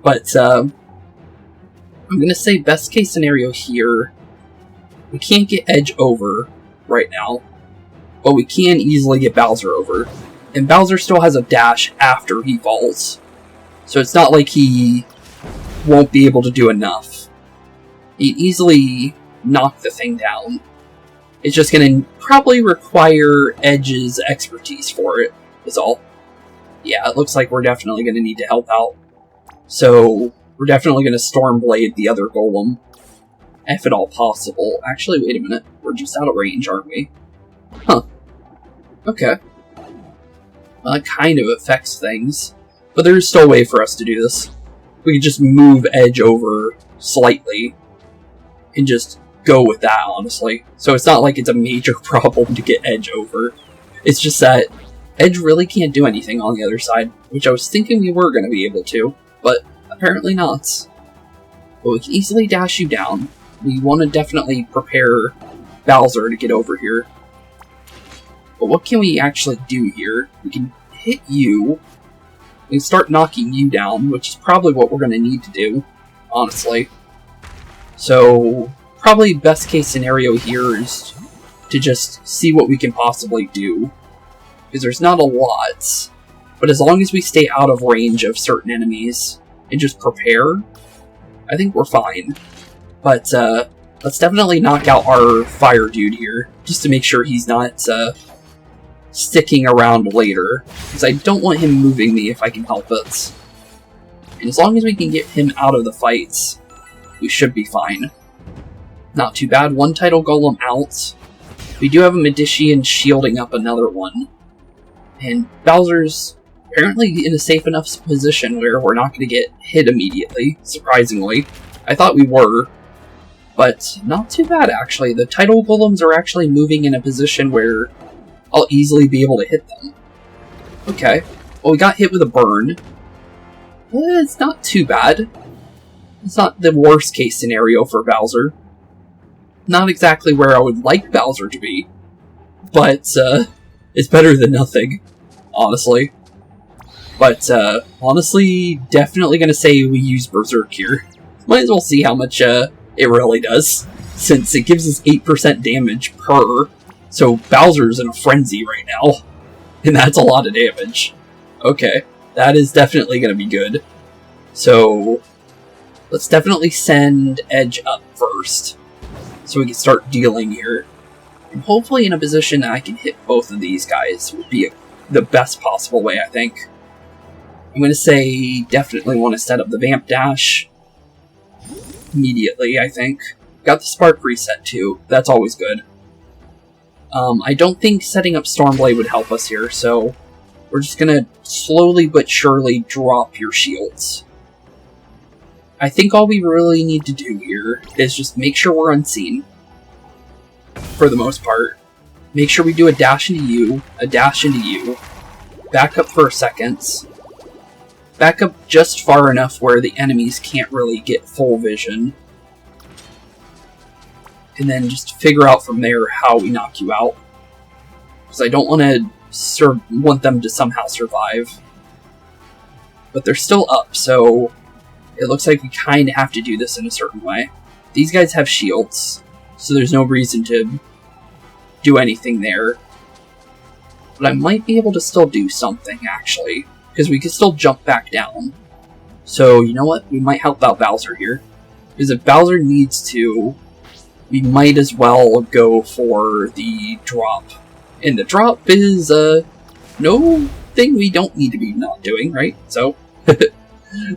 [SPEAKER 1] But, I'm gonna say best case scenario here... We can't get Edge over right now, but we can easily get Bowser over. And Bowser still has a dash after he falls. So it's not like he won't be able to do enough. He can easily knock the thing down. It's just going to probably require Edge's expertise for it, is all. Yeah, it looks like we're definitely going to need to help out. So, we're definitely going to Stormblade the other golem. If at all possible. Actually, wait a minute. We're just out of range, aren't we? Huh. Okay. Well, that kind of affects things. But there's still a way for us to do this. We can just move Edge over slightly. And just go with that, honestly. So it's not like it's a major problem to get Edge over. It's just that Edge really can't do anything on the other side. Which I was thinking we were going to be able to. But apparently not. But we can easily dash you down. We want to definitely prepare Bowser to get over here. But what can we actually do here? We can hit you. We can start knocking you down, which is probably what we're going to need to do, honestly. So, probably best case scenario here is to just see what we can possibly do. Because there's not a lot. But as long as we stay out of range of certain enemies and just prepare, I think we're fine. But, let's definitely knock out our fire dude here, just to make sure he's not, sticking around later, because I don't want him moving me if I can help it. And as long as we can get him out of the fights, we should be fine. Not too bad. One title golem out. We do have a Magician shielding up another one. And Bowser's apparently in a safe enough position where we're not going to get hit immediately, surprisingly. I thought we were. But not too bad, actually. The title golems are actually moving in a position where I'll easily be able to hit them. Okay. Well, we got hit with a burn. It's not too bad. It's not the worst case scenario for Bowser. Not exactly where I would like Bowser to be. But, it's better than nothing, honestly. But, honestly, definitely gonna say we use Berserk here. Might as well see how much, it really does, since it gives us 8% damage per, so Bowser's in a frenzy right now, and that's a lot of damage. Okay, that is definitely going to be good. So, let's definitely send Edge up first, so we can start dealing here. I'm hopefully in a position that I can hit both of these guys would be the best possible way, I think. I'm going to say definitely want to set up the Vamp Dash immediately, I think. Got the Spark reset too, that's always good. I don't think setting up Stormblade would help us here, so we're just going to slowly but surely drop your shields. I think all we really need to do here is just make sure we're unseen, for the most part. Make sure we do a dash into you, a dash into you, back up for a second, back up just far enough where the enemies can't really get full vision, and then just figure out from there how we knock you out. Because I don't want them to somehow survive. But they're still up, so it looks like we kind of have to do this in a certain way. These guys have shields, so there's no reason to do anything there. But I might be able to still do something, actually, because we can still jump back down. So, you know what? We might help out Bowser here. Because if Bowser needs to, we might as well go for the drop. And the drop is, no thing we don't need to be not doing, right? So,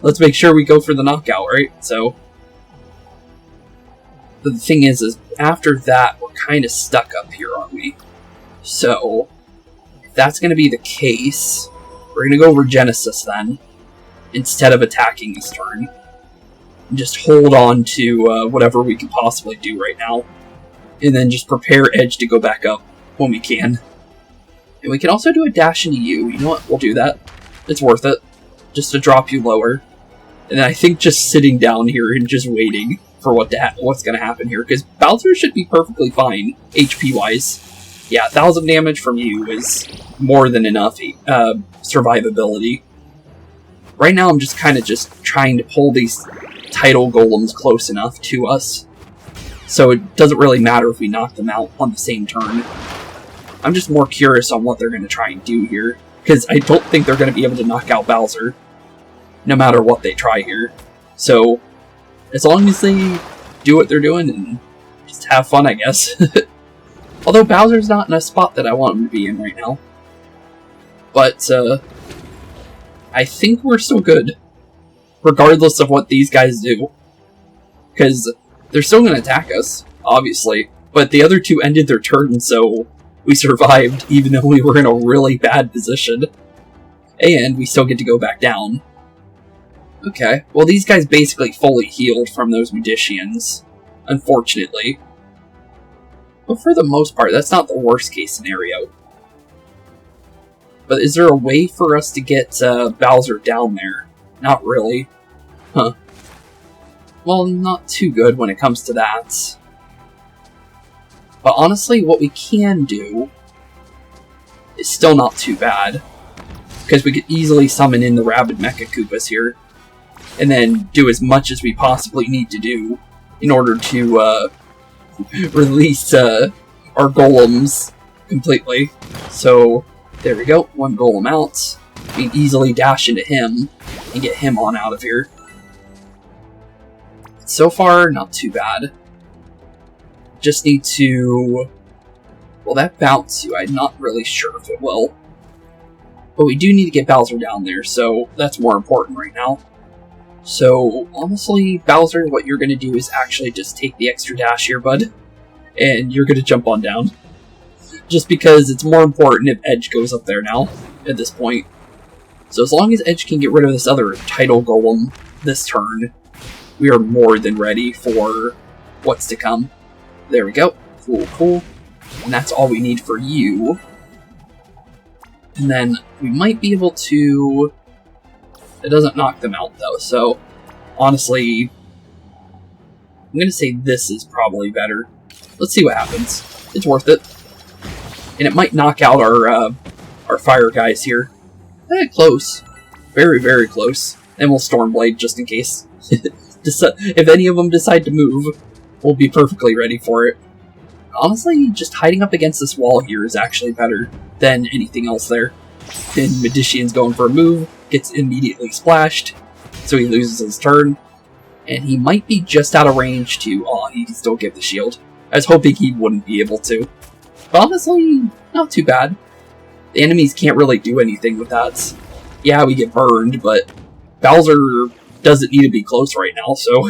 [SPEAKER 1] let's make sure we go for the knockout, right? So, but the thing is after that, we're kind of stuck up here, aren't we? So, if that's going to be the case, we're going to go Regenesis then, instead of attacking this turn. And just hold on to whatever we can possibly do right now. And then just prepare Edge to go back up when we can. And we can also do a dash into you. You know what? We'll do that. It's worth it. Just to drop you lower. And I think just sitting down here and just waiting for what's going to happen here. Because Bowser should be perfectly fine, HP-wise. Yeah, 1,000 damage from you is more than enough survivability. Right now I'm just kind of trying to pull these tidal golems close enough to us. So it doesn't really matter if we knock them out on the same turn. I'm just more curious on what they're going to try and do here. Because I don't think they're going to be able to knock out Bowser, no matter what they try here. So, as long as they do what they're doing and just have fun, I guess. Although Bowser's not in a spot that I want him to be in right now. But, I think we're still good, regardless of what these guys do. Because they're still going to attack us, obviously. But the other two ended their turn, so we survived, even though we were in a really bad position. And we still get to go back down. Okay, well these guys basically fully healed from those Magicians, unfortunately. But for the most part, that's not the worst case scenario. But is there a way for us to get Bowser down there? Not really. Huh. Well, not too good when it comes to that. But honestly, what we can do is still not too bad. Because we could easily summon in the Rabbid Mecha Koopas here. And then do as much as we possibly need to do in order to release our golems completely. So, there we go. One golem out. We can easily dash into him and get him on out of here. So far, not too bad. Just need to... Will that bounce you? I'm not really sure if it will. But we do need to get Bowser down there, so that's more important right now. So, honestly, Bowser, what you're going to do is actually just take the extra dash here, bud. And you're going to jump on down. Just because it's more important if Edge goes up there now, at this point. So as long as Edge can get rid of this other tidal golem this turn, we are more than ready for what's to come. There we go. Cool, cool. And that's all we need for you. And then we might be able to... It doesn't knock them out, though, so honestly, I'm going to say this is probably better. Let's see what happens. It's worth it. And it might knock out our fire guys here. Close. Very, very close. And we'll Stormblade just in case. If any of them decide to move, we'll be perfectly ready for it. Honestly, just hiding up against this wall here is actually better than anything else there. Then Magician's going for a move, gets immediately splashed, so he loses his turn. And he might be just out of range to... Oh, he can still get the shield. I was hoping he wouldn't be able to. But honestly, not too bad. The enemies can't really do anything with that. Yeah, we get burned, but Bowser doesn't need to be close right now, so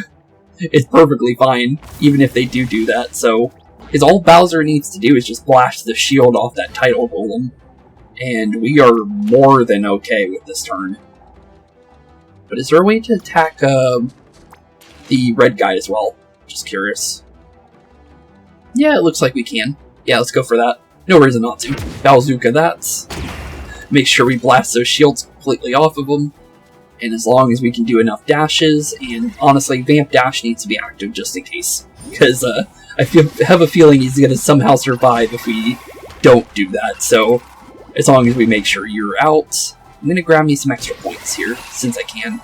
[SPEAKER 1] it's perfectly fine, even if they do that. So, because all Bowser needs to do is just blast the shield off that title golem, and we are more than okay with this turn. But is there a way to attack the red guy as well? Just curious. Yeah, it looks like we can. Yeah, let's go for that. No reason not to. Bazooka that. Make sure we blast those shields completely off of them. And as long as we can do enough dashes, and honestly, Vamp Dash needs to be active just in case. Because I have a feeling he's going to somehow survive if we don't do that. So, as long as we make sure you're out, I'm going to grab me some extra points here, since I can.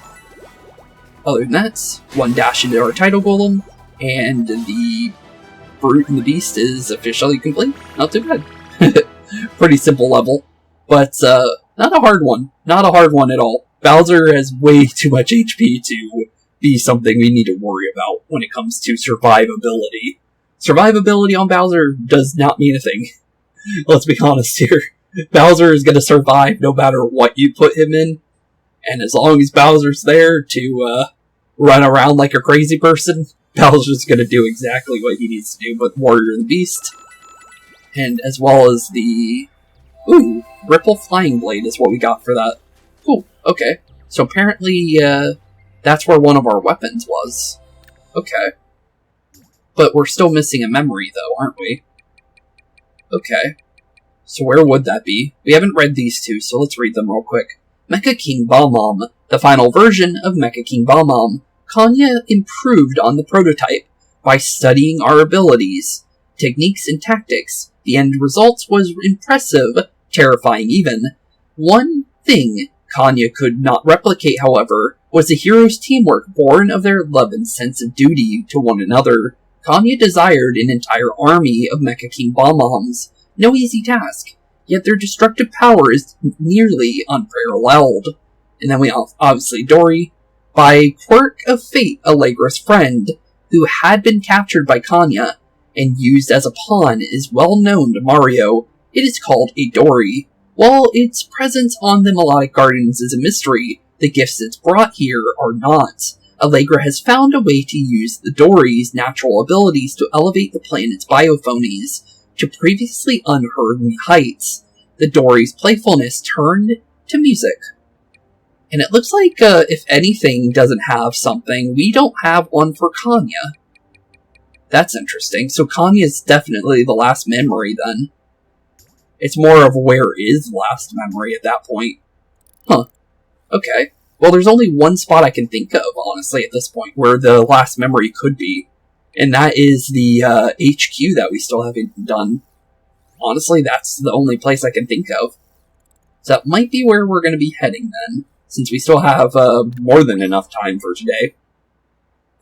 [SPEAKER 1] Other than that, one dash into our title golem, and the Brute and the Beast is officially complete. Not too bad. Pretty simple level. But, not a hard one. Not a hard one at all. Bowser has way too much HP to be something we need to worry about when it comes to survivability. Survivability on Bowser does not mean a thing. Let's be honest here. Bowser is going to survive no matter what you put him in. And as long as Bowser's there to run around like a crazy person, Bowser's going to do exactly what he needs to do with Warrior and the Beast. And as well as the... Ooh, Ripple Flying Blade is what we got for that. Cool, okay. So apparently, that's where one of our weapons was. Okay. But we're still missing a memory, though, aren't we? Okay. So where would that be? We haven't read these two, so let's read them real quick. Mecha King Bob-omb. The final version of Mecha King Bob-omb. Kanya improved on the prototype by studying our abilities, techniques, and tactics. The end result was impressive, terrifying even. One thing Kanya could not replicate, however, was the heroes' teamwork born of their love and sense of duty to one another. Kanya desired an entire army of Mecha King Bob-ombs. No easy task, yet their destructive power is nearly unparalleled. And then we obviously Dory. By quirk of fate, Allegra's friend, who had been captured by Kanya and used as a pawn, is well known to Mario. It is called a Dory. While its presence on the Melodic Gardens is a mystery, the gifts it's brought here are not. Allegra has found a way to use the Dory's natural abilities to elevate the planet's biophonies to previously unheard heights. The Dory's playfulness turned to music. And it looks like if anything doesn't have something, we don't have one for Kanya. That's interesting. So Kanya's definitely the last memory then. It's more of where is last memory at that point. Huh. Okay. Well, there's only one spot I can think of, honestly, at this point, where the last memory could be. And that is the HQ that we still haven't done. Honestly, that's the only place I can think of. So that might be where we're going to be heading then, since we still have more than enough time for today.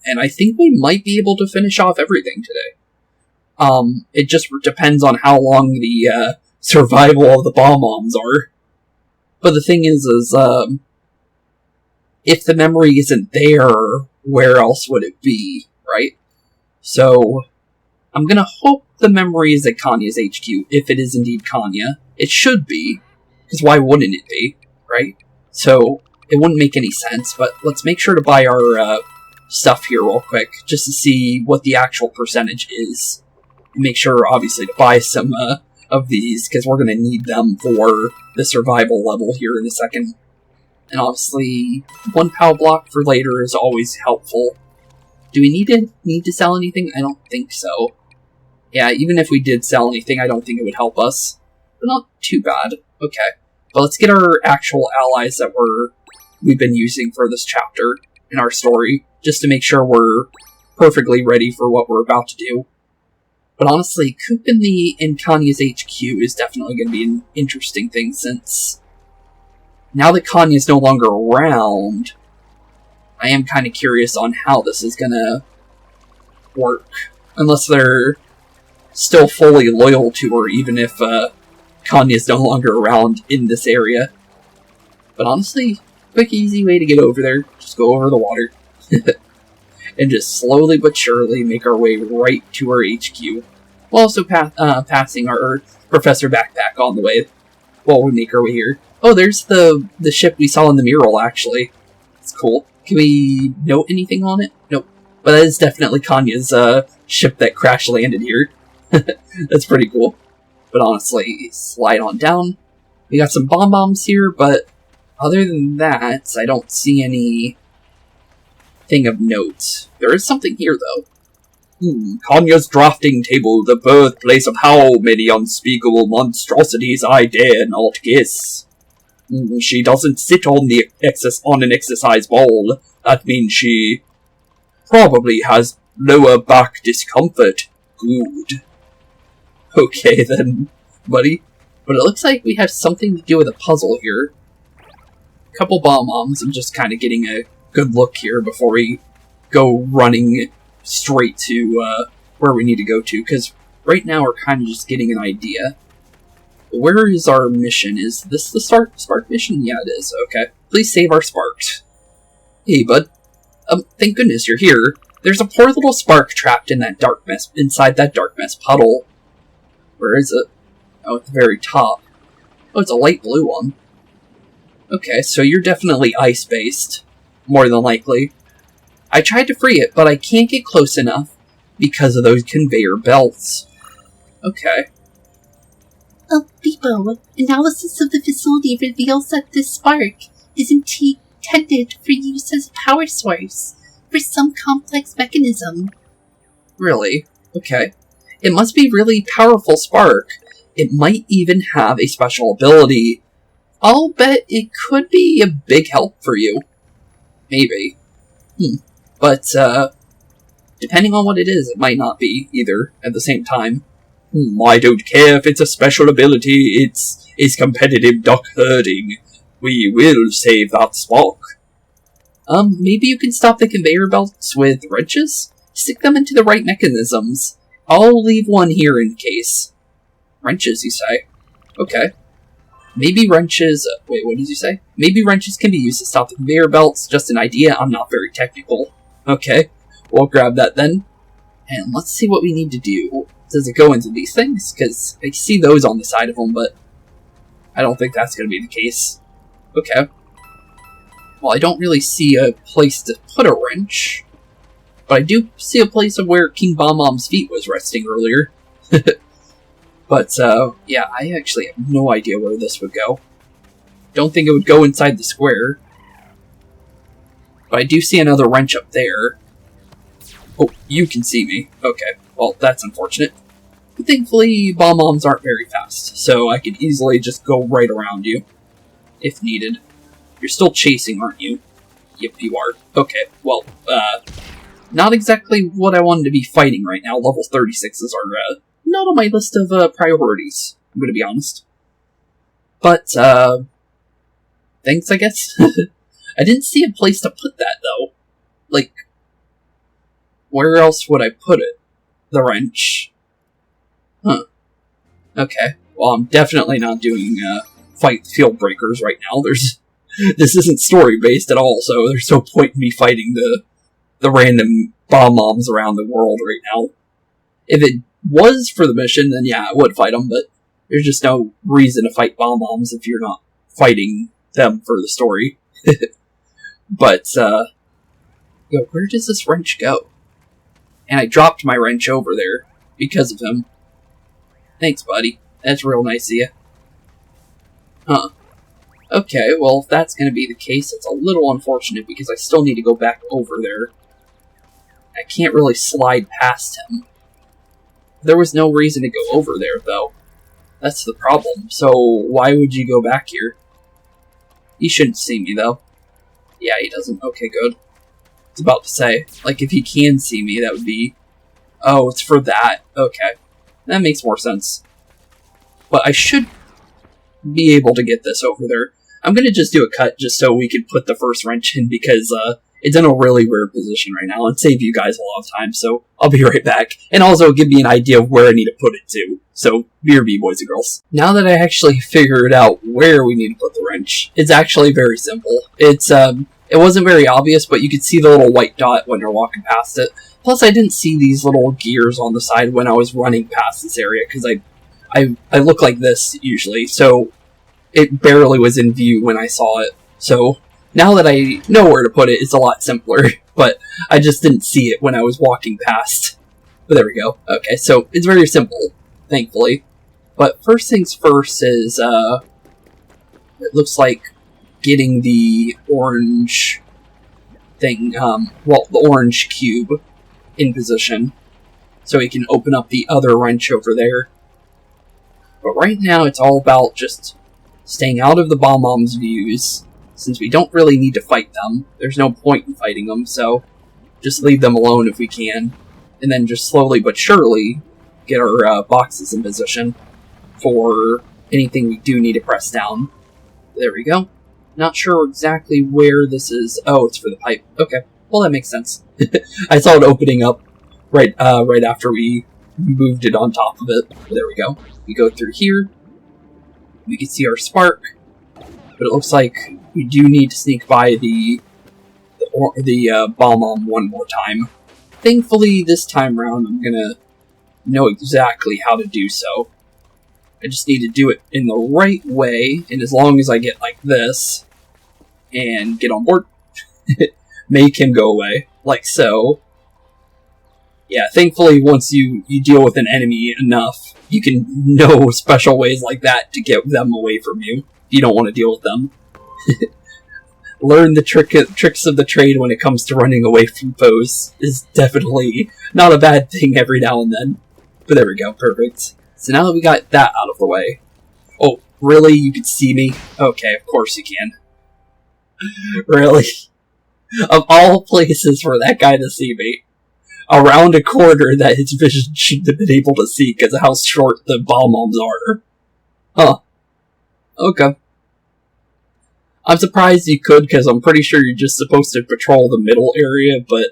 [SPEAKER 1] And I think we might be able to finish off everything today. It just depends on how long the survival of the Bob-ombs are. But the thing is if the memory isn't there, where else would it be, right? So, I'm gonna hope the memory is at Kanya's HQ, if it is indeed Kanya. It should be, because why wouldn't it be, right? So, it wouldn't make any sense, but let's make sure to buy our stuff here real quick, just to see what the actual percentage is. And make sure, obviously, to buy some of these, because we're gonna need them for the survival level here in a second. And obviously, one POW block for later is always helpful. Do we need to sell anything? I don't think so. Yeah, even if we did sell anything, I don't think it would help us. But not too bad. Okay. But let's get our actual allies that we've been using for this chapter in our story, just to make sure we're perfectly ready for what we're about to do. But honestly, Coop in Kanya's HQ is definitely going to be an interesting thing, since now that Kanya's no longer around, I am kind of curious on how this is going to work. Unless they're still fully loyal to her, even if Kanya's no longer around in this area. But honestly, quick, easy way to get over there. Just go over the water. And just slowly but surely make our way right to our HQ. We'll also passing our Professor Backpack on the way while we make our way here. Oh, there's the ship we saw in the mural, actually. It's cool. Can we note anything on it? Nope. But that is definitely Kanya's ship that crash landed here. That's pretty cool. But honestly, slide on down. We got some bombs here, but other than that, I don't see anything of note. There is something here, though.
[SPEAKER 3] Kanya's drafting table, the birthplace of how many unspeakable monstrosities I dare not guess. She doesn't sit on an exercise ball. That means she probably has lower back discomfort. Good.
[SPEAKER 1] Okay then, buddy. But it looks like we have something to do with a puzzle here. A couple bombs and just kind of getting a good look here before we go running straight to where we need to go to, because right now we're kind of just getting an idea. Where is our mission? Is this the Spark mission? Yeah, it is. Okay. Please save our Sparks. Hey, bud. Thank goodness you're here. There's a poor little Spark trapped in that dark mess, inside that dark mess puddle. Where is it? Oh, at the very top. Oh, it's a light blue one. Okay, so you're definitely ice-based. More than likely. I tried to free it, but I can't get close enough because of those conveyor belts. Okay.
[SPEAKER 2] BeepO, analysis of the facility reveals that this spark is intended for use as a power source for some complex mechanism.
[SPEAKER 1] Really? Okay. It must be really powerful spark. It might even have a special ability. I'll bet it could be a big help for you. Maybe. But, depending on what it is, it might not be either at the same time.
[SPEAKER 3] I don't care if it's a special ability, it's competitive duck herding. We will save that spark.
[SPEAKER 1] Maybe you can stop the conveyor belts with wrenches? Stick them into the right mechanisms. I'll leave one here in case. Wrenches, you say? Okay. Maybe wrenches... Wait, what did you say? Maybe wrenches can be used to stop the conveyor belts. Just an idea, I'm not very technical. Okay, we'll grab that then. And let's see what we need to do. Does it go into these things? Because I see those on the side of them, but I don't think that's going to be the case. Okay. Well, I don't really see a place to put a wrench. But I do see a place of where King Bob-Omb's feet was resting earlier. But, yeah, I actually have no idea where this would go. Don't think it would go inside the square. But I do see another wrench up there. Oh, you can see me. Okay, well, that's unfortunate. But thankfully, Bob-Ombs aren't very fast, so I could easily just go right around you, if needed. You're still chasing, aren't you? Yep, you are. Okay, well, not exactly what I wanted to be fighting right now. Level 36s are, not on my list of, priorities, I'm gonna be honest. But, thanks, I guess? I didn't see a place to put that, though. Like, where else would I put it? The wrench. Huh. Okay. Well, I'm definitely not doing, fight field breakers right now. This isn't story-based at all, so there's no point in me fighting the random bombs around the world right now. If it was for the mission, then yeah, I would fight them, but there's just no reason to fight bombs if you're not fighting them for the story. But, yo, where does this wrench go? And I dropped my wrench over there because of him. Thanks, buddy. That's real nice of you. Huh. Okay, well, if that's going to be the case, it's a little unfortunate because I still need to go back over there. I can't really slide past him. There was no reason to go over there, though. That's the problem. So, why would you go back here? He shouldn't see me, though. Yeah, he doesn't. Okay, good. I was about to say, like, if he can see me, that would be... Oh, it's for that. Okay. That makes more sense. But I should be able to get this over there. I'm gonna just do a cut just so we can put the first wrench in because, it's in a really weird position right now and save you guys a lot of time, so I'll be right back. And also give me an idea of where I need to put it to. So, BRB, boys and girls. Now that I actually figured out where we need to put the wrench, it's actually very simple. It's, it wasn't very obvious, but you could see the little white dot when you're walking past it. Plus, I didn't see these little gears on the side when I was running past this area, because I look like this, usually, so it barely was in view when I saw it. So, now that I know where to put it, it's a lot simpler, but I just didn't see it when I was walking past. But there we go. Okay, so it's very simple, thankfully. But first things first is, it looks like getting the orange thing, the orange cube in position, so we can open up the other wrench over there. But right now, it's all about just staying out of the Bob-Omb's views, since we don't really need to fight them. There's no point in fighting them, so just leave them alone if we can. And then just slowly but surely get our boxes in position for anything we do need to press down. There we go. Not sure exactly where this is. Oh, it's for the pipe. Okay, well that makes sense. I saw it opening up right after we moved it on top of it. There we go. We go through here. We can see our spark, but it looks like we do need to sneak by the Bob-Omb one more time. Thankfully, this time around, I'm gonna know exactly how to do so. I just need to do it in the right way, and as long as I get like this, and get on board, make him go away, like so. Yeah, thankfully, once you deal with an enemy enough, you can know special ways like that to get them away from you, if you don't want to deal with them. Learn the tricks of the trade when it comes to running away from foes is definitely not a bad thing every now and then. But there we go, perfect. So now that we got that out of the way... Oh, really? You can see me? Okay, of course you can. Really? Of all places for that guy to see me, around a corner that his vision shouldn't have been able to see because of how short the Bob-Ombs are. Huh. Okay. I'm surprised you could, because I'm pretty sure you're just supposed to patrol the middle area, but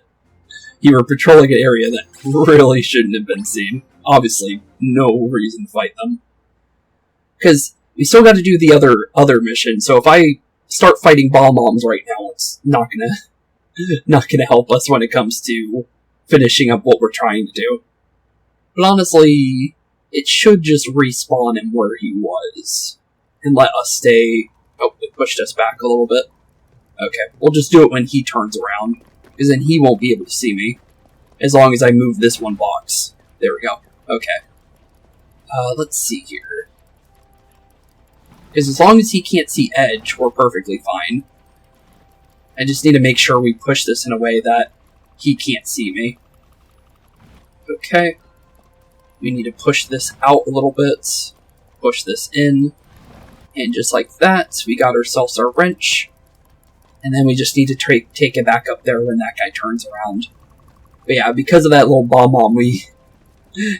[SPEAKER 1] you were patrolling an area that really shouldn't have been seen. Obviously, no reason to fight them. Because we still got to do the other mission, so if I start fighting Bob-Ombs right now, it's not gonna help us when it comes to finishing up what we're trying to do. But honestly, it should just respawn him where he was, and let us stay... Oh, it pushed us back a little bit. Okay, we'll just do it when he turns around, because then he won't be able to see me, as long as I move this one box. There we go. Okay. Let's see here. Because as long as he can't see Edge, we're perfectly fine. I just need to make sure we push this in a way that he can't see me. Okay. We need to push this out a little bit. Push this in. And just like that, we got ourselves our wrench. And then we just need to take it back up there when that guy turns around. But yeah, because of that little Bob-Omb, we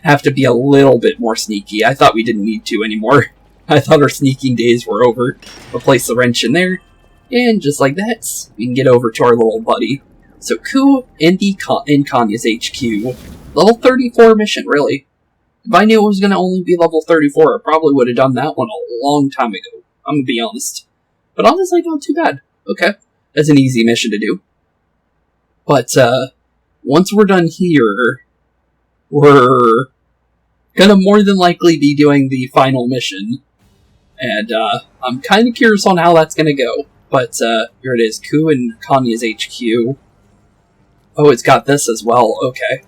[SPEAKER 1] have to be a little bit more sneaky. I thought we didn't need to anymore. I thought our sneaking days were over. We'll place the wrench in there. And just like that, we can get over to our little buddy. So, Ku in Kanya's HQ. Level 34 mission, really. If I knew it was going to only be level 34, I probably would have done that one a long time ago. I'm going to be honest. But honestly, not too bad. Okay. That's an easy mission to do. But, once we're done here, we're going to more than likely be doing the final mission. And, I'm kind of curious on how that's going to go. But, here it is. Ku and Kanya's HQ. Oh, it's got this as well. Okay.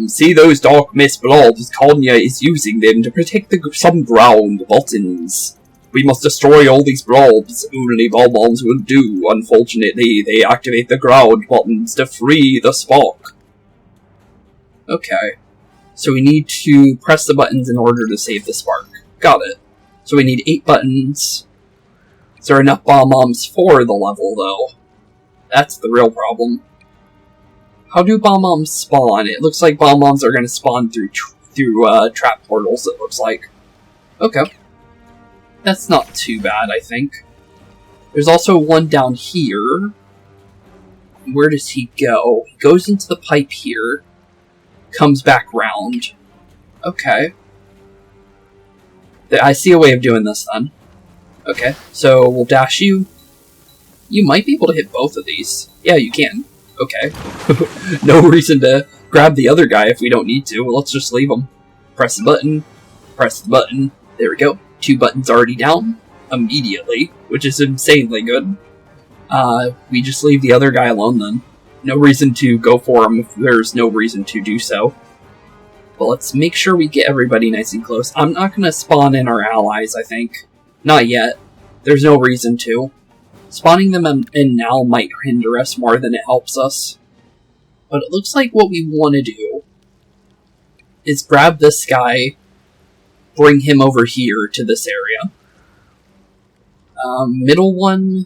[SPEAKER 3] See those dark mist blobs? Kanya is using them to protect some ground buttons. We must destroy all these blobs. Only Bob-Ombs will do. Unfortunately, they activate the ground buttons to free the spark.
[SPEAKER 1] Okay. So we need to press the buttons in order to save the spark. Got it. So we need 8 buttons. Is there enough Bob-Ombs for the level, though? That's the real problem. How do Bob-Ombs spawn? It looks like Bob-Ombs are going to spawn through trap portals, it looks like. Okay. That's not too bad, I think. There's also one down here. Where does he go? He goes into the pipe here. Comes back round. Okay. I see a way of doing this, then. Okay, so we'll dash you. You might be able to hit both of these. Yeah, you can. Okay. No reason to grab the other guy if we don't need to. Well, let's just leave him. Press the button. Press the button. There we go. 2 buttons already down. Immediately. Which is insanely good. We just leave the other guy alone then. No reason to go for him if there's no reason to do so. But let's make sure we get everybody nice and close. I'm not going to spawn in our allies, I think. Not yet. There's no reason to. Spawning them in now might hinder us more than it helps us. But it looks like what we want to do is grab this guy, bring him over here to this area. Middle one,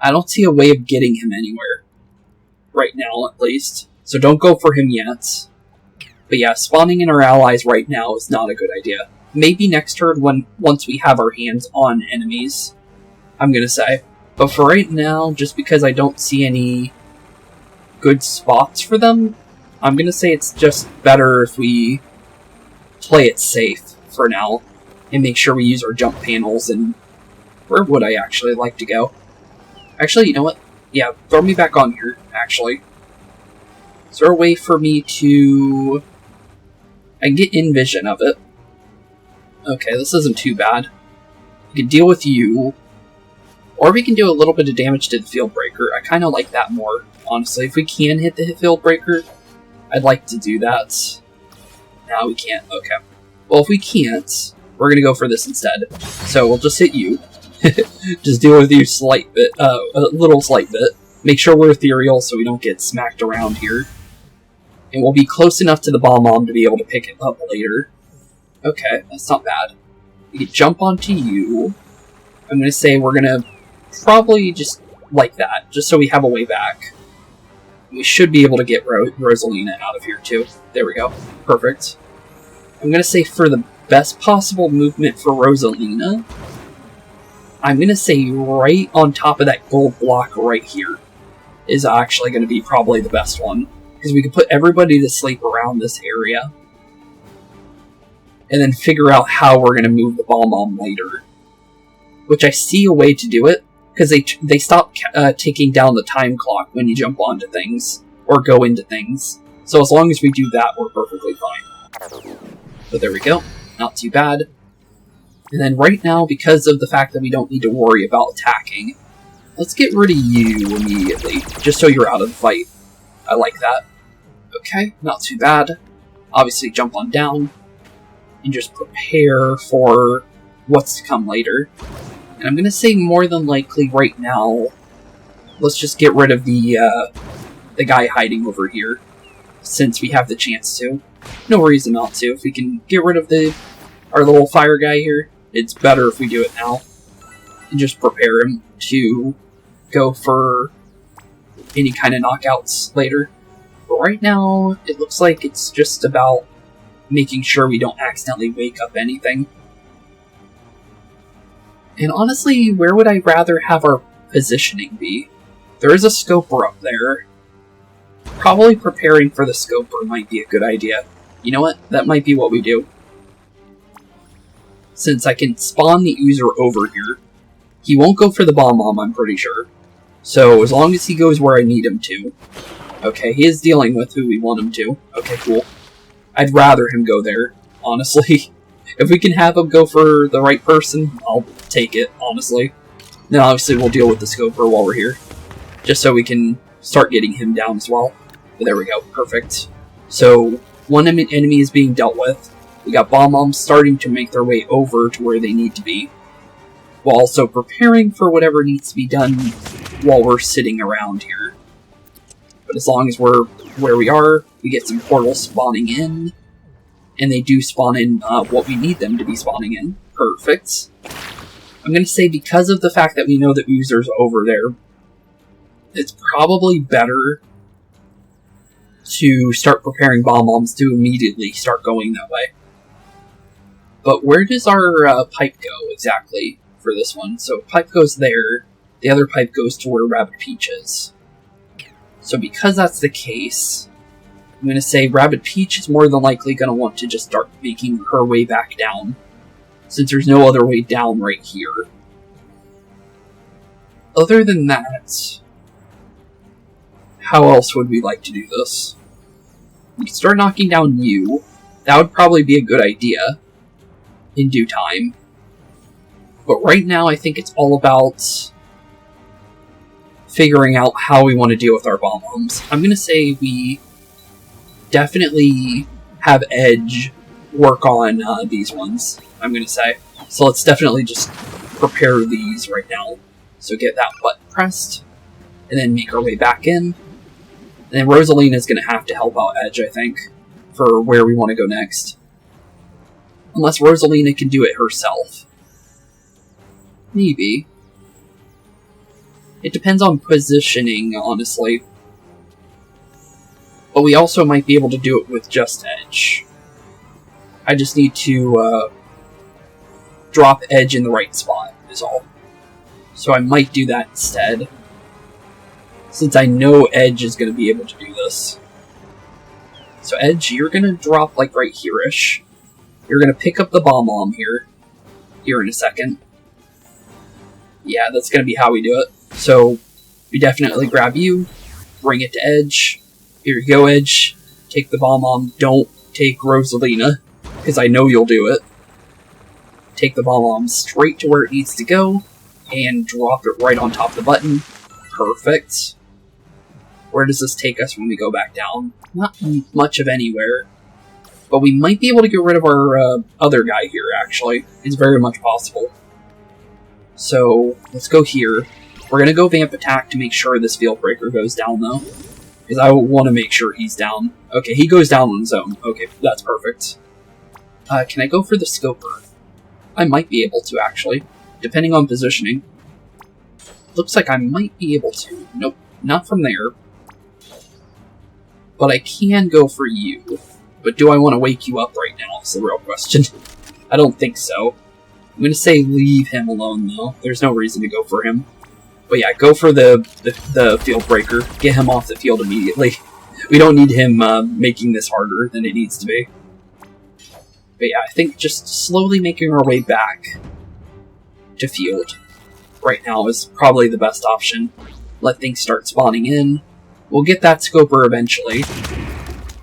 [SPEAKER 1] I don't see a way of getting him anywhere. Right now, at least. So don't go for him yet. But yeah, spawning in our allies right now is not a good idea. Maybe next turn once we have our hands on enemies, I'm gonna say. But for right now, just because I don't see any good spots for them, I'm gonna say it's just better if we play it safe for now. And make sure we use our jump panels and... Where would I actually like to go? Actually, you know what? Yeah, throw me back on here, actually. Is there a way for me to... I can get in vision of it. Okay, this isn't too bad. We can deal with you. Or we can do a little bit of damage to the field breaker. I kind of like that more, honestly. If we can hit the field breaker, I'd like to do that. No, we can't. Okay. Well, if we can't, we're going to go for this instead. So we'll just hit you. Just deal with you a little slight bit. Make sure we're ethereal so we don't get smacked around here. And we'll be close enough to the bomb to be able to pick it up later. Okay, that's not bad. We can jump onto you. I'm going to say we're going to probably just like that, just so we have a way back. We should be able to get Rosalina out of here too. There we go. Perfect. I'm going to say for the best possible movement for Rosalina, I'm going to say right on top of that gold block right here is actually going to be probably the best one. Because we can put everybody to sleep around this area. And then figure out how we're going to move the bomb later. Which I see a way to do it. Because they stop taking down the time clock when you jump onto things. Or go into things. So as long as we do that, we're perfectly fine. But there we go. Not too bad. And then right now, because of the fact that we don't need to worry about attacking, let's get rid of you immediately, just so you're out of the fight. I like that. Okay, not too bad. Obviously jump on down, and just prepare for what's to come later. And I'm going to say more than likely right now, let's just get rid of the guy hiding over here, since we have the chance to. No reason not to. If we can get rid of our little fire guy here, it's better if we do it now. And just prepare him to go for any kind of knockouts later. But right now, it looks like it's just about making sure we don't accidentally wake up anything. And honestly, where would I rather have our positioning be? There is a scoper up there. Probably preparing for the scoper might be a good idea. You know what? That might be what we do. Since I can spawn the Oozer over here, he won't go for the bomb, I'm pretty sure. So as long as he goes where I need him to. Okay, he is dealing with who we want him to. Okay, cool. I'd rather him go there, honestly. If we can have him go for the right person, I'll take it, honestly. Then obviously we'll deal with the scoper while we're here. Just so we can start getting him down as well. But there we go, perfect. So, one enemy is being dealt with. We got bomb-bombs starting to make their way over to where they need to be. While also preparing for whatever needs to be done while we're sitting around here. But as long as we're where we are, we get some portals spawning in. And they do spawn in what we need them to be spawning in. Perfect. I'm going to say because of the fact that we know the Oozer's over there, it's probably better to start preparing bomb-bombs to immediately start going that way. But where does our pipe go exactly for this one? So pipe goes there, the other pipe goes to where Rabbid Peach is. So because that's the case, I'm going to say Rabbid Peach is more than likely going to want to just start making her way back down, since there's no other way down right here. Other than that, how else would we like to do this? We could start knocking down you. That would probably be a good idea in due time. But right now, I think it's all about figuring out how we want to deal with our bomb-bombs. I'm going to say we definitely have Edge work on these ones, I'm going to say. So let's definitely just prepare these right now. So get that button pressed, and then make our way back in. And then Rosalina is going to have to help out Edge, I think, for where we want to go next. Unless Rosalina can do it herself. Maybe. It depends on positioning, honestly. But we also might be able to do it with just Edge. I just need to drop Edge in the right spot, is all. So I might do that instead. Since I know Edge is going to be able to do this. So Edge, you're going to drop like right here-ish. You're going to pick up the bomb here in a second. Yeah, that's going to be how we do it. So we definitely grab you, bring it to Edge. Here you go, Edge. Take the bomb. Don't take Rosalina, because I know you'll do it. Take the bomb straight to where it needs to go, and drop it right on top of the button. Perfect. Where does this take us when we go back down? Not much of anywhere. But we might be able to get rid of our other guy here, actually. It's very much possible. So, let's go here. We're going to go Vamp Attack to make sure this Field Breaker goes down, though. Because I want to make sure he's down. Okay, he goes down on his own. Okay, that's perfect. Can I go for the Scoper? I might be able to, actually. Depending on positioning. Looks like I might be able to. Nope, not from there. But I can go for you. But do I want to wake you up right now is the real question. I don't think so. I'm going to say leave him alone, though. There's no reason to go for him. But yeah, go for the Field Breaker. Get him off the field immediately. We don't need him making this harder than it needs to be. But yeah, I think just slowly making our way back to field right now is probably the best option. Let things start spawning in. We'll get that Scoper eventually.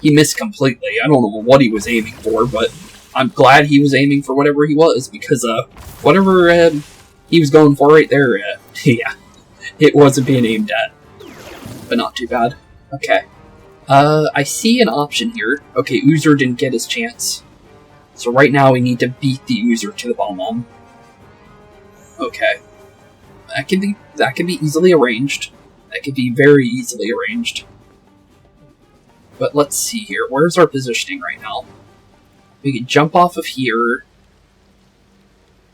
[SPEAKER 1] He missed completely. I don't know what he was aiming for, but I'm glad he was aiming for whatever he was, because whatever he was going for right there, yeah, it wasn't being aimed at. But not too bad. Okay. I see an option here. Okay, Oozer didn't get his chance. So right now we need to beat the Oozer to the bomb. Okay. That can be easily arranged. That could be very easily arranged. But let's see here. Where's our positioning right now? We can jump off of here.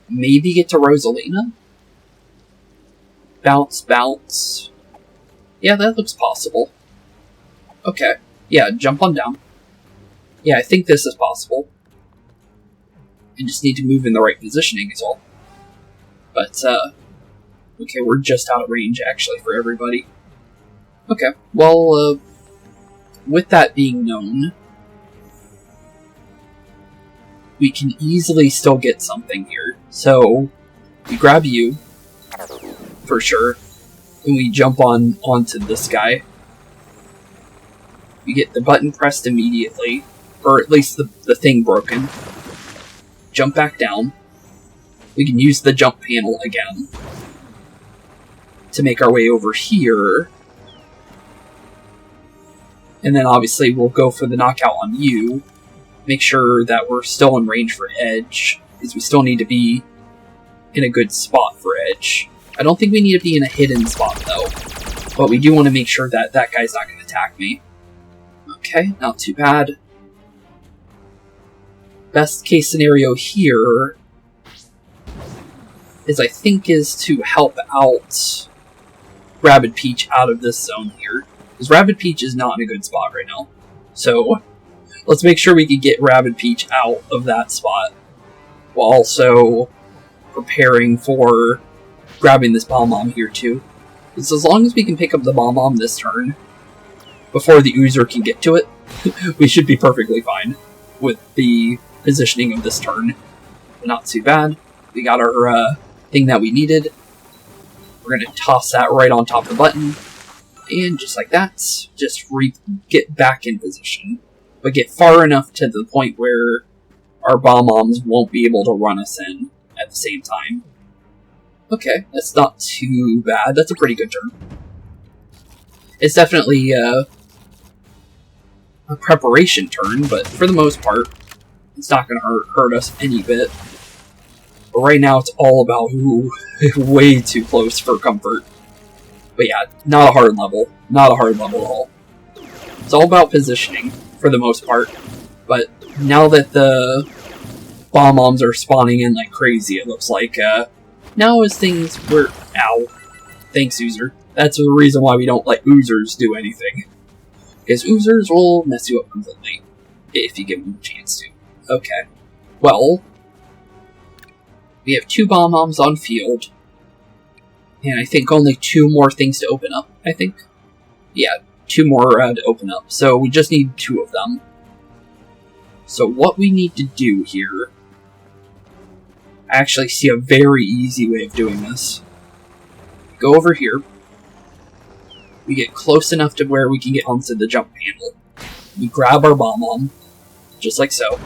[SPEAKER 1] Maybe get to Rosalina? Bounce, bounce. Yeah, that looks possible. Okay. Yeah, jump on down. Yeah, I think this is possible. I just need to move in the right positioning is all. But, okay, we're just out of range, actually, for everybody. Okay, well, with that being known, we can easily still get something here. So, we grab you, for sure, and we jump onto this guy. We get the button pressed immediately, or at least the thing broken. Jump back down. We can use the jump panel again to make our way over here. And then obviously we'll go for the knockout on you. Make sure that we're still in range for Edge, because we still need to be in a good spot for Edge. I don't think we need to be in a hidden spot though, but we do want to make sure that that guy's not going to attack me. Okay, not too bad. Best case scenario here is, I think, is to help out Rabbid Peach out of this zone here. Because Rabbid Peach is not in a good spot right now. So, let's make sure we can get Rabbid Peach out of that spot, while also preparing for grabbing this Bomb-Bomb here too. Because as long as we can pick up the Bomb-Bomb this turn, before the Oozer can get to it, we should be perfectly fine with the positioning of this turn. Not too bad. We got our thing that we needed. We're going to toss that right on top of the button. And just like that, just get back in position. But get far enough to the point where our bomb-bombs won't be able to run us in at the same time. Okay, that's not too bad. That's a pretty good turn. It's definitely a preparation turn, but for the most part, it's not going to hurt us any bit. But right now, it's all about, ooh, way too close for comfort. But yeah, not a hard level. Not a hard level at all. It's all about positioning, for the most part. But now that the bomb-bombs are spawning in like crazy, it looks like, now as things were... Ow. Thanks, Oozer. That's the reason why we don't let Oozers do anything. Because Oozers will mess you up completely. If you give them a chance to. Okay. Well, we have 2 bomb-bombs on field. And I think only 2 more things to open up, I think. Yeah, 2 more to open up. So we just need 2 of them. So what we need to do here... I actually see a very easy way of doing this. Go over here. We get close enough to where we can get onto the jump panel. We grab our bomb-bomb, just like so.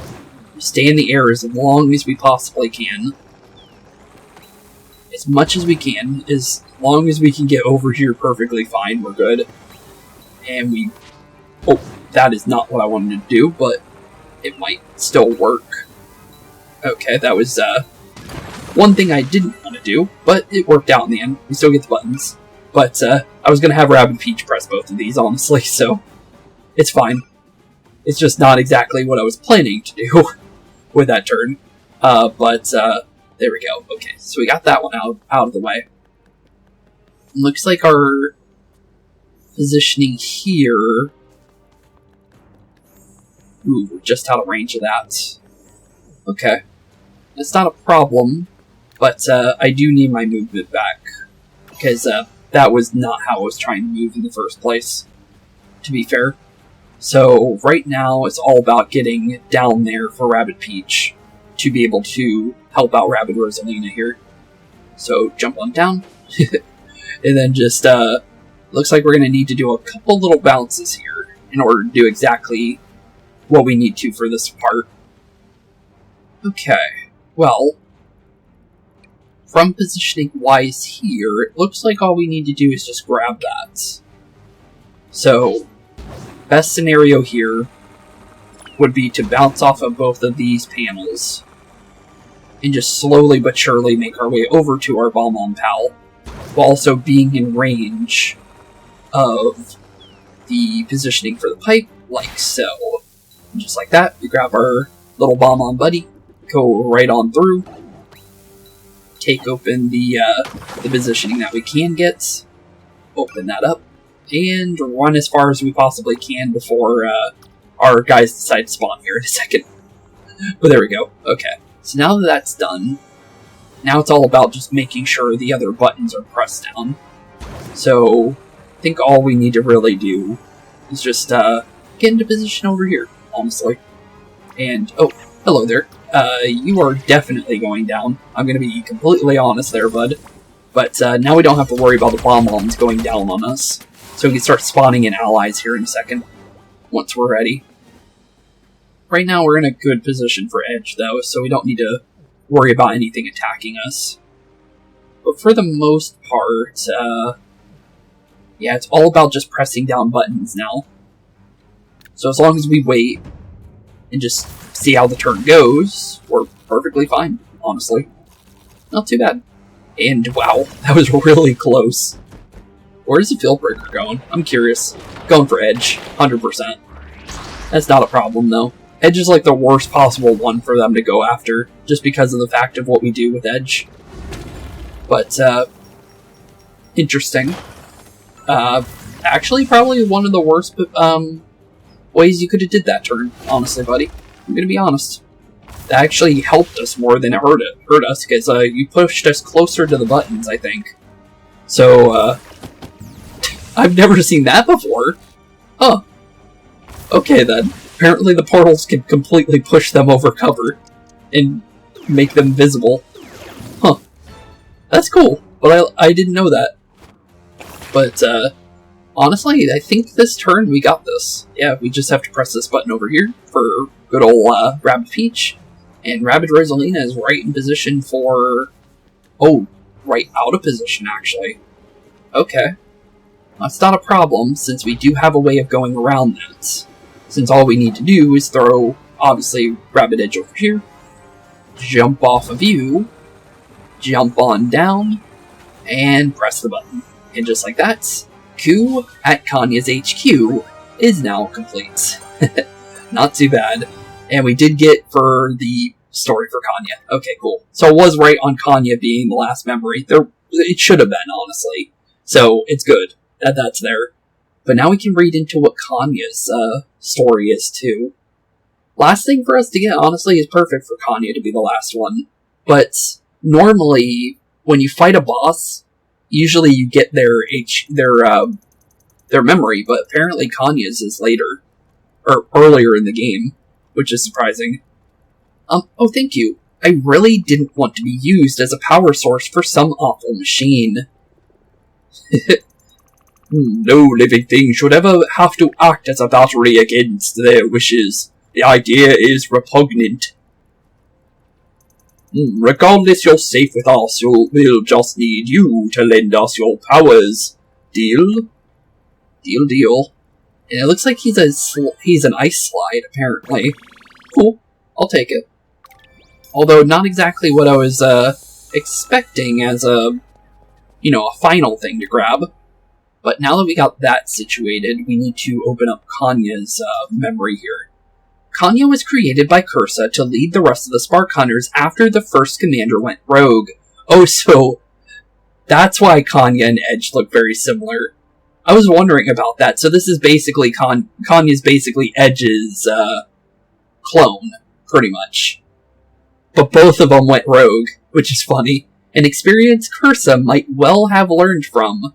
[SPEAKER 1] We stay in the air as long as we possibly can. As much as we can, as long as we can get over here perfectly fine, we're good. And we... Oh, that is not what I wanted to do, but it might still work. Okay, that was one thing I didn't want to do, but it worked out in the end. We still get the buttons. But I was going to have Rabbid Peach press both of these, honestly, so it's fine. It's just not exactly what I was planning to do with that turn. But there we go. Okay, so we got that one out of the way. Looks like our positioning here... Ooh, we're just out of range of that. Okay. That's not a problem, but I do need my movement back. Because that was not how I was trying to move in the first place, to be fair. So right now it's all about getting down there for Rabbid Peach to be able to help out Rabbid Rosalina here. So jump on down, and then just looks like we're going to need to do a couple little bounces here in order to do exactly what we need to for this part. Okay, well, from positioning wise here, it looks like all we need to do is just grab that. So, best scenario here would be to bounce off of both of these panels and just slowly but surely make our way over to our bomb-bomb pal, while also being in range of the positioning for the pipe, like so. And just like that, we grab our little bomb-bomb buddy, go right on through, take open the positioning that we can get, open that up, and run as far as we possibly can before our guys decide to spawn here in a second. But there we go. Okay, so now that that's done, now it's all about just making sure the other buttons are pressed down. So I think all we need to really do is just get into position over here, honestly. And, oh, hello there. You are definitely going down. I'm going to be completely honest there, bud. But now we don't have to worry about the bomb-bombs going down on us. So we can start spawning in allies here in a second, once we're ready. Right now we're in a good position for edge, though, so we don't need to worry about anything attacking us. But for the most part, yeah, it's all about just pressing down buttons now. So as long as we wait and just see how the turn goes, we're perfectly fine, honestly. Not too bad. And wow, that was really close. Where's the field breaker going? I'm curious. Going for edge, 100%. That's not a problem, though. Edge is like the worst possible one for them to go after, just because of the fact of what we do with edge. But, interesting. Actually, probably one of the worst ways you could have did that turn, honestly, buddy. I'm gonna be honest. That actually helped us more than it hurt us, because you pushed us closer to the buttons, I think. So, I've never seen that before. Huh. Okay, then. Apparently the portals can completely push them over cover and make them visible. Huh. That's cool, but I didn't know that. But, honestly, I think this turn we got this. Yeah, we just have to press this button over here for good old Rabbid Peach. And Rabbid Rosalina is right in position for... Oh, right out of position, actually. Okay. That's not a problem, since we do have a way of going around that. Since all we need to do is throw, obviously, Rabbid Edge over here, jump off of you, jump on down, and press the button. And just like that, coup at Kanya's HQ is now complete. Not too bad. And we did get for the story for Kanya. Okay, cool. So it was right on Kanya being the last memory. It should have been, honestly. So it's good that that's there. But now we can read into what Kanya's story is, too. Last thing for us to get, honestly, is perfect for Kanya to be the last one. But normally, when you fight a boss, usually you get their memory, but apparently Kanya's is later. Or earlier in the game, which is surprising. Oh, thank you. I really didn't want to be used as a power source for some awful machine.
[SPEAKER 3] No living thing should ever have to act as a battery against their wishes. The idea is repugnant. Regardless, you're safe with us. We'll just need you to lend us your powers. Deal?
[SPEAKER 1] Deal. And it looks like he's an ice slide, apparently. Cool. I'll take it. Although not exactly what I was expecting as a final thing to grab. But now that we got that situated, we need to open up Kanya's memory here. Kanya was created by Cursa to lead the rest of the Spark Hunters after the first commander went rogue. Oh, so that's why Kanya and Edge look very similar. I was wondering about that. So this is basically Kanya's basically Edge's clone, pretty much. But both of them went rogue, which is funny. An experience Cursa might well have learned from.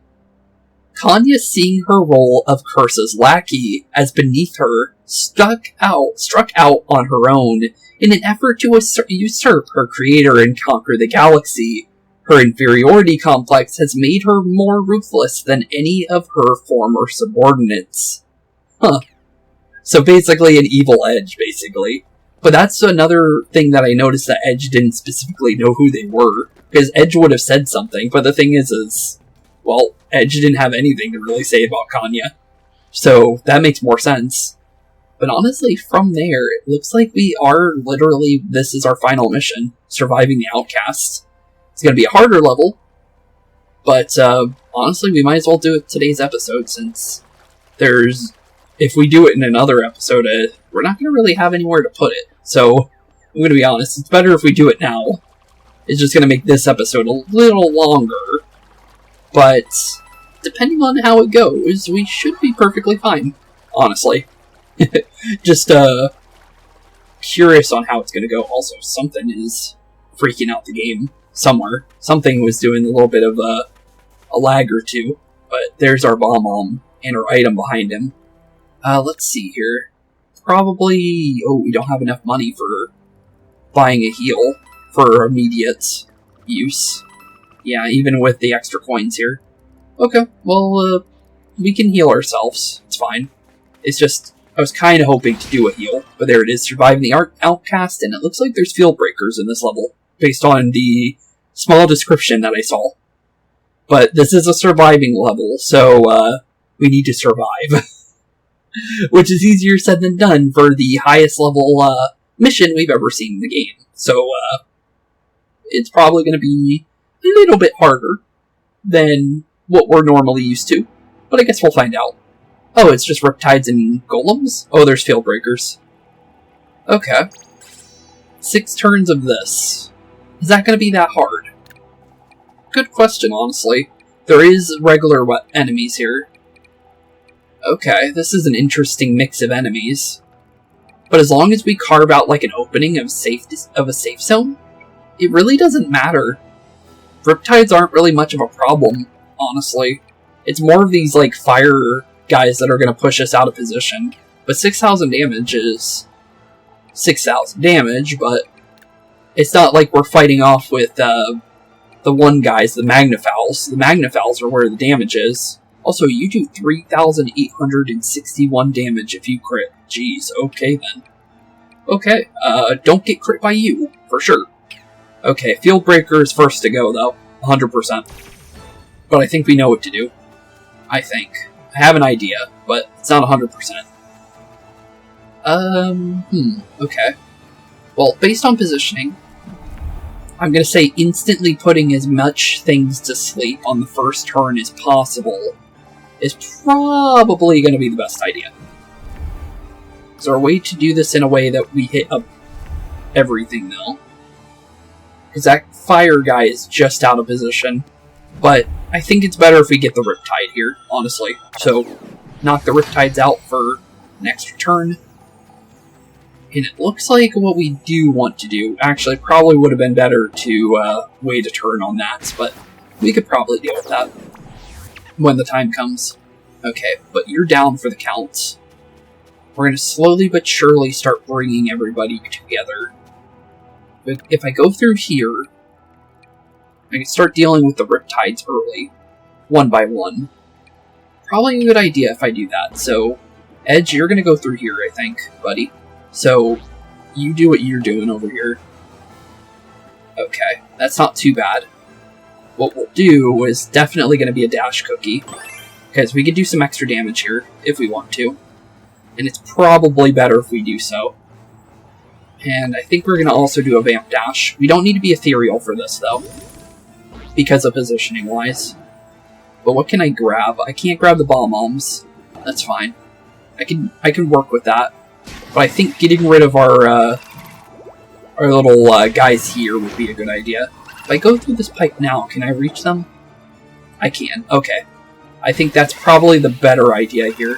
[SPEAKER 1] Kanya, seeing her role of Cursa's lackey as beneath her, struck out on her own in an effort to usurp her creator and conquer the galaxy. Her inferiority complex has made her more ruthless than any of her former subordinates. Huh. So basically an evil Edge, basically. But that's another thing that I noticed, that Edge didn't specifically know who they were. Because Edge would have said something, but the thing is, well, Edge didn't have anything to really say about Kanya. So that makes more sense. But honestly, from there, it looks like we are literally, this is our final mission, surviving the outcasts. It's going to be a harder level, but honestly, we might as well do it today's episode, since if we do it in another episode, we're not going to really have anywhere to put it. So, I'm going to be honest, it's better if we do it now. It's just going to make this episode a little longer, but depending on how it goes, we should be perfectly fine, honestly. Just curious on how it's going to go. Also, something is freaking out the game somewhere. Something was doing a little bit of a lag or two, but there's our bomb and our item behind him. Let's see here. Probably, we don't have enough money for buying a heal for immediate use. Yeah, even with the extra coins here. Okay, well, we can heal ourselves. It's fine. It's just, I was kind of hoping to do a heal, but there it is, surviving the outcast, and it looks like there's field breakers in this level, based on the small description that I saw. But this is a surviving level, so we need to survive. Which is easier said than done for the highest level mission we've ever seen in the game. So it's probably going to be a little bit harder than what we're normally used to. But I guess we'll find out. Oh, it's just Riptides and Golems? Oh, there's Field Breakers. Okay. 6 turns of this. Is that going to be that hard? Good question, honestly. There is regular enemies here. Okay, this is an interesting mix of enemies. But as long as we carve out like an opening of a safe zone, it really doesn't matter. Riptides aren't really much of a problem, honestly. It's more of these like fire guys that are going to push us out of position. But 6,000 damage is 6,000 damage, but it's not like we're fighting off with the one guys, the Magnafowls. The Magnafowls are where the damage is. Also, you do 3,861 damage if you crit. Jeez, okay then. Okay, don't get crit by you, for sure. Okay, Field Breaker is first to go, though. 100%. But I think we know what to do. I think. I have an idea, but it's not 100%. Okay. Well, based on positioning, I'm gonna say instantly putting as much things to sleep on the first turn as possible is probably gonna be the best idea. Is there a way to do this in a way that we hit up everything, though? Because that fire guy is just out of position. But I think it's better if we get the Riptide here, honestly. So, knock the Riptides out for an extra turn. And it looks like what we do want to do, actually probably would have been better to wait a turn on that, but we could probably deal with that when the time comes. Okay, but you're down for the counts. We're going to slowly but surely start bringing everybody together. But if I go through here, I can start dealing with the Riptides early, one by one. Probably a good idea if I do that. So, Edge, you're going to go through here, I think, buddy. So, you do what you're doing over here. Okay, that's not too bad. What we'll do is definitely going to be a dash cookie, because we could do some extra damage here if we want to. And it's probably better if we do so. And I think we're going to also do a vamp dash. We don't need to be ethereal for this, though, because of positioning-wise. But what can I grab? I can't grab the bomb-bombs. That's fine. I can work with that. But I think getting rid of our little guys here would be a good idea. If I go through this pipe now, can I reach them? I can. Okay. I think that's probably the better idea here.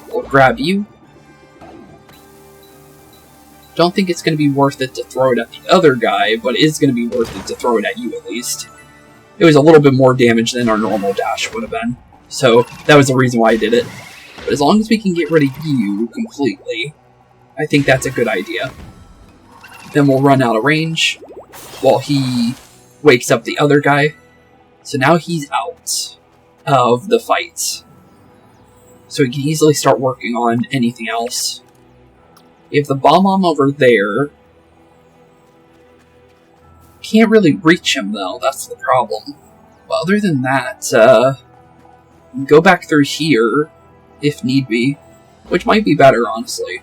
[SPEAKER 1] We'll grab you. Don't think it's going to be worth it to throw it at the other guy, but it is going to be worth it to throw it at you at least. It was a little bit more damage than our normal dash would have been. So that was the reason why I did it. But as long as we can get rid of you completely, I think that's a good idea. Then we'll run out of range while he wakes up the other guy. So now he's out of the fight. So he can easily start working on anything else. We have the bomb-bomb over there. Can't really reach him, though. That's the problem. But other than that, go back through here, if need be. Which might be better, honestly.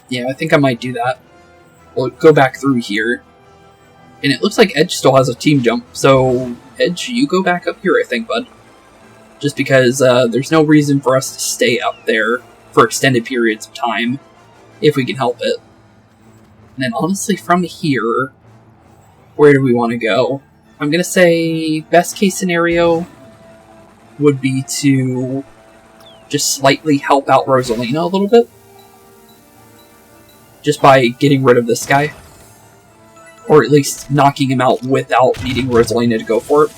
[SPEAKER 1] Yeah, I think I might do that. We'll go back through here. And it looks like Edge still has a team jump, so Edge, you go back up here, I think, bud. Just because there's no reason for us to stay up there for extended periods of time, if we can help it. And then honestly, from here, where do we want to go? I'm going to say best case scenario would be to just slightly help out Rosalina a little bit. Just by getting rid of this guy. Or at least knocking him out without needing Rosalina to go for it.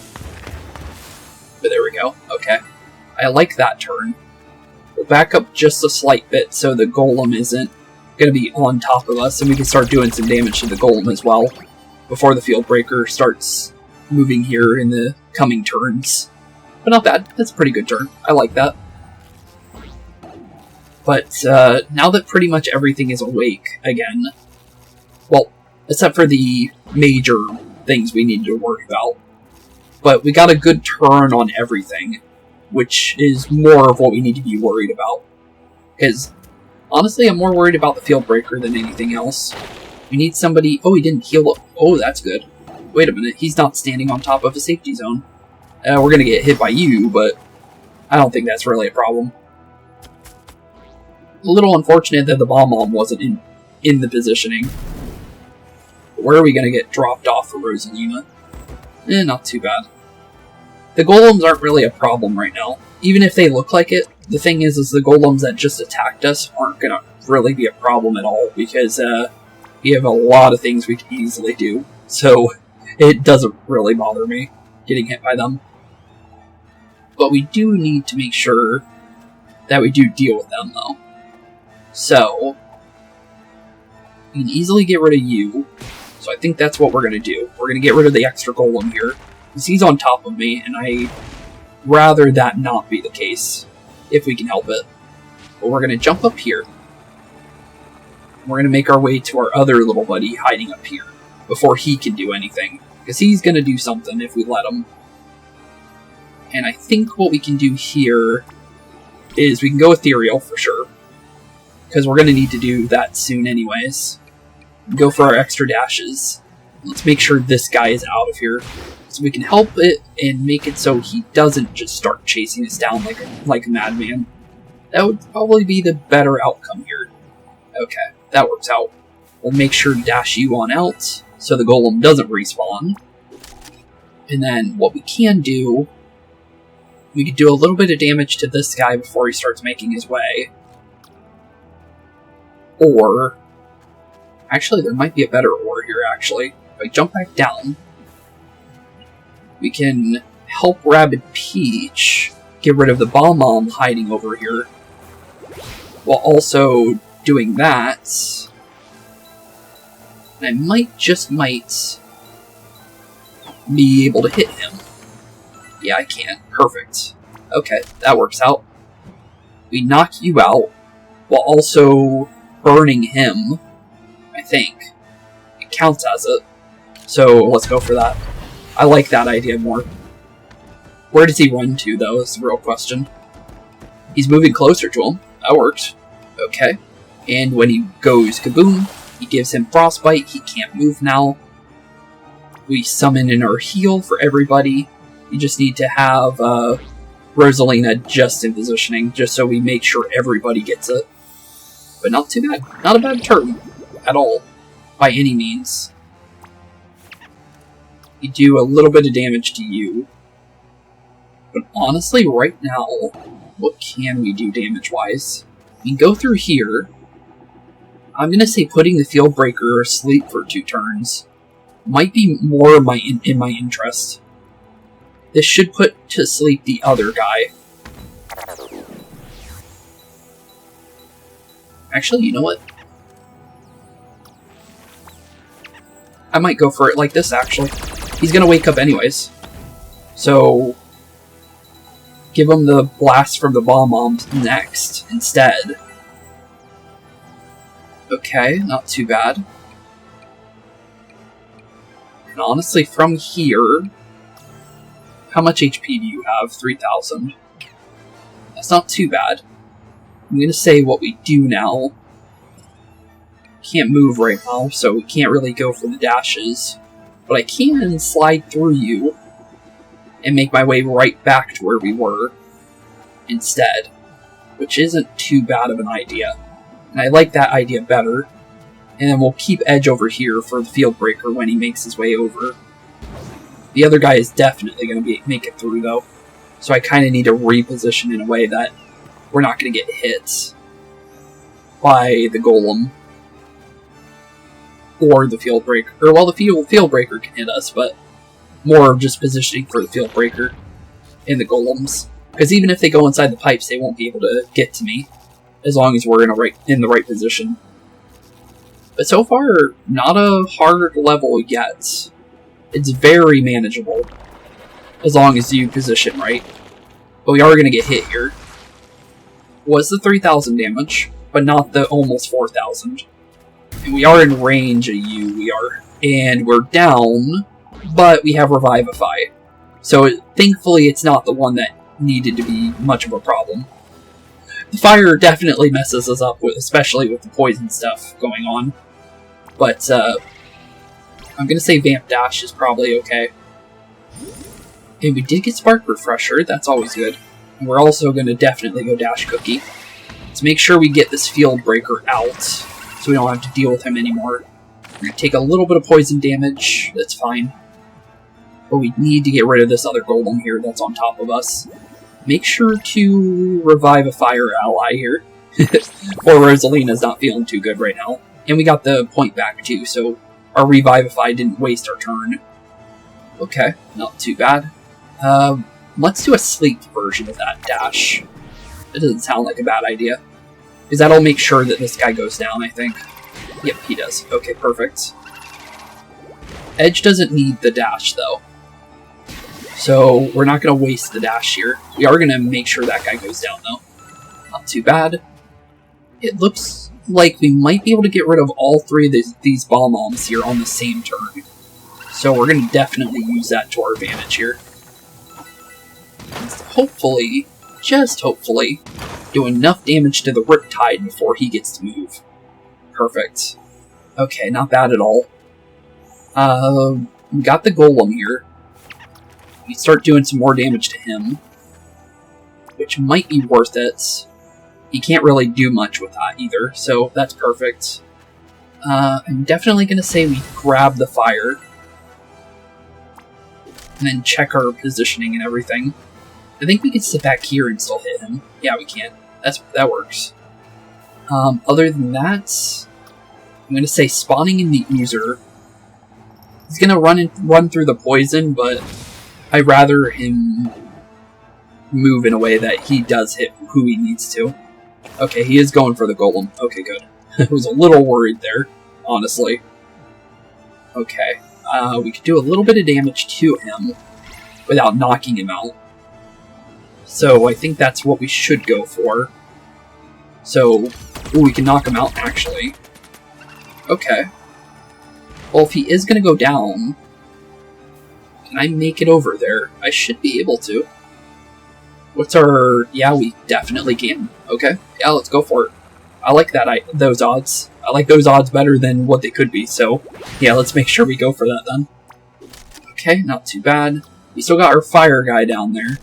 [SPEAKER 1] But there we go. Okay. I like that turn. We'll back up just a slight bit so the golem isn't going to be on top of us, and we can start doing some damage to the golem as well before the field breaker starts moving here in the coming turns. But not bad. That's a pretty good turn. I like that. But now that pretty much everything is awake again, well, except for the major things we need to worry about, but we got a good turn on everything, which is more of what we need to be worried about. Because, honestly, I'm more worried about the field breaker than anything else. We need somebody... Oh, he didn't heal up. Oh, that's good. Wait a minute, he's not standing on top of a safety zone. We're gonna get hit by you, but I don't think that's really a problem. A little unfortunate that the bomb-bomb wasn't in the positioning. Where are we gonna get dropped off for Rosalina? Not too bad. The golems aren't really a problem right now. Even if they look like it, the thing is the golems that just attacked us aren't gonna really be a problem at all, because we have a lot of things we can easily do. So it doesn't really bother me getting hit by them. But we do need to make sure that we do deal with them, though. So, we can easily get rid of you. So I think that's what we're going to do. We're going to get rid of the extra golem here, because he's on top of me, and I rather that not be the case, if we can help it. But we're going to jump up here. We're going to make our way to our other little buddy hiding up here, before he can do anything. Because he's going to do something if we let him. And I think what we can do here is we can go ethereal for sure. Because we're going to need to do that soon anyways. Go for our extra dashes. Let's make sure this guy is out of here. So we can help it and make it so he doesn't just start chasing us down like a madman. That would probably be the better outcome here. Okay, that works out. We'll make sure to dash you on out so the golem doesn't respawn. And then what we can do, we could do a little bit of damage to this guy before he starts making his way. Or, actually there might be a better or here actually. If I jump back down, we can help Rabbid Peach get rid of the bomb hiding over here. While also doing that, and I just might be able to hit him. Yeah, I can. Perfect. Okay, that works out. We knock you out, while also burning him, I think. It counts as it. So, let's go for that. I like that idea more. Where does he run to, though, is the real question. He's moving closer to him. That works. Okay. And when he goes kaboom, he gives him frostbite. He can't move now. We summon in our heal for everybody. You just need to have Rosalina just in positioning, just so we make sure everybody gets it. But not too bad. Not a bad turn at all, by any means. You do a little bit of damage to you. But honestly, right now, what can we do damage-wise? We can go through here. I'm going to say putting the Field Breaker asleep for 2 turns might be more in my interest. This should put to sleep the other guy. Actually, you know what? I might go for it like this, actually. He's going to wake up anyways. So, give him the blast from the bomb next, instead. Okay, not too bad. And honestly, from here, how much HP do you have? 3,000. That's not too bad. I'm going to say what we do now. Can't move right now, so we can't really go for the dashes. But I can slide through you and make my way right back to where we were instead, which isn't too bad of an idea. And I like that idea better. And then we'll keep Edge over here for the Field Breaker when he makes his way over. The other guy is definitely going to make it through, though. So I kind of need to reposition in a way that we're not going to get hit by the Golem. Or the Field Breaker. Or, well, the Field Breaker can hit us, but more just positioning for the Field Breaker and the Golems. Because even if they go inside the pipes, they won't be able to get to me. As long as we're in the right position. But so far, not a hard level yet. It's very manageable. As long as you position right. But we are going to get hit here. Was the 3,000 damage, but not the almost 4,000. And we are in range of you, we are. And we're down, but we have Revivify. So thankfully it's not the one that needed to be much of a problem. The fire definitely messes us up, especially with the poison stuff going on. But I'm going to say Vamp Dash is probably okay. And we did get Spark Refresher, that's always good. And we're also going to definitely go Dash Cookie. To make sure we get this Field Breaker out, so we don't have to deal with him anymore. We're going to take a little bit of poison damage, that's fine. But we need to get rid of this other Golem here that's on top of us. Make sure to Revivify our ally here. Poor Rosalina's not feeling too good right now. And we got the point back too, so our Revivify didn't waste our turn. Okay, not too bad. Let's do a sleep version of that dash. It doesn't sound like a bad idea. Because that'll make sure that this guy goes down, I think. Yep, he does. Okay, perfect. Edge doesn't need the dash, though. So we're not going to waste the dash here. We are going to make sure that guy goes down, though. Not too bad. It looks like we might be able to get rid of all three of these bomb-bombs here on the same turn. So we're going to definitely use that to our advantage here. Hopefully, just hopefully, do enough damage to the Riptide before he gets to move. Perfect. Okay, not bad at all. We got the Golem here. We start doing some more damage to him, which might be worth it. He can't really do much with that either, so that's perfect. I'm definitely going to say we grab the fire, and then check our positioning and everything. I think we can sit back here and still hit him. Yeah, we can. That works. Other than that, I'm going to say spawning in the Oozer. He's going to run through the poison, but I'd rather him move in a way that he does hit who he needs to. Okay, he is going for the Golem. Okay, good. I was a little worried there, honestly. Okay, we could do a little bit of damage to him without knocking him out. So I think that's what we should go for. So, ooh, we can knock him out, actually. Okay. Well, if he is going to go down, can I make it over there? I should be able to. What's our... Yeah, we definitely can. Okay. Yeah, let's go for it. I like those odds. I like those odds better than what they could be, so... Yeah, let's make sure we go for that then. Okay, not too bad. We still got our fire guy down there.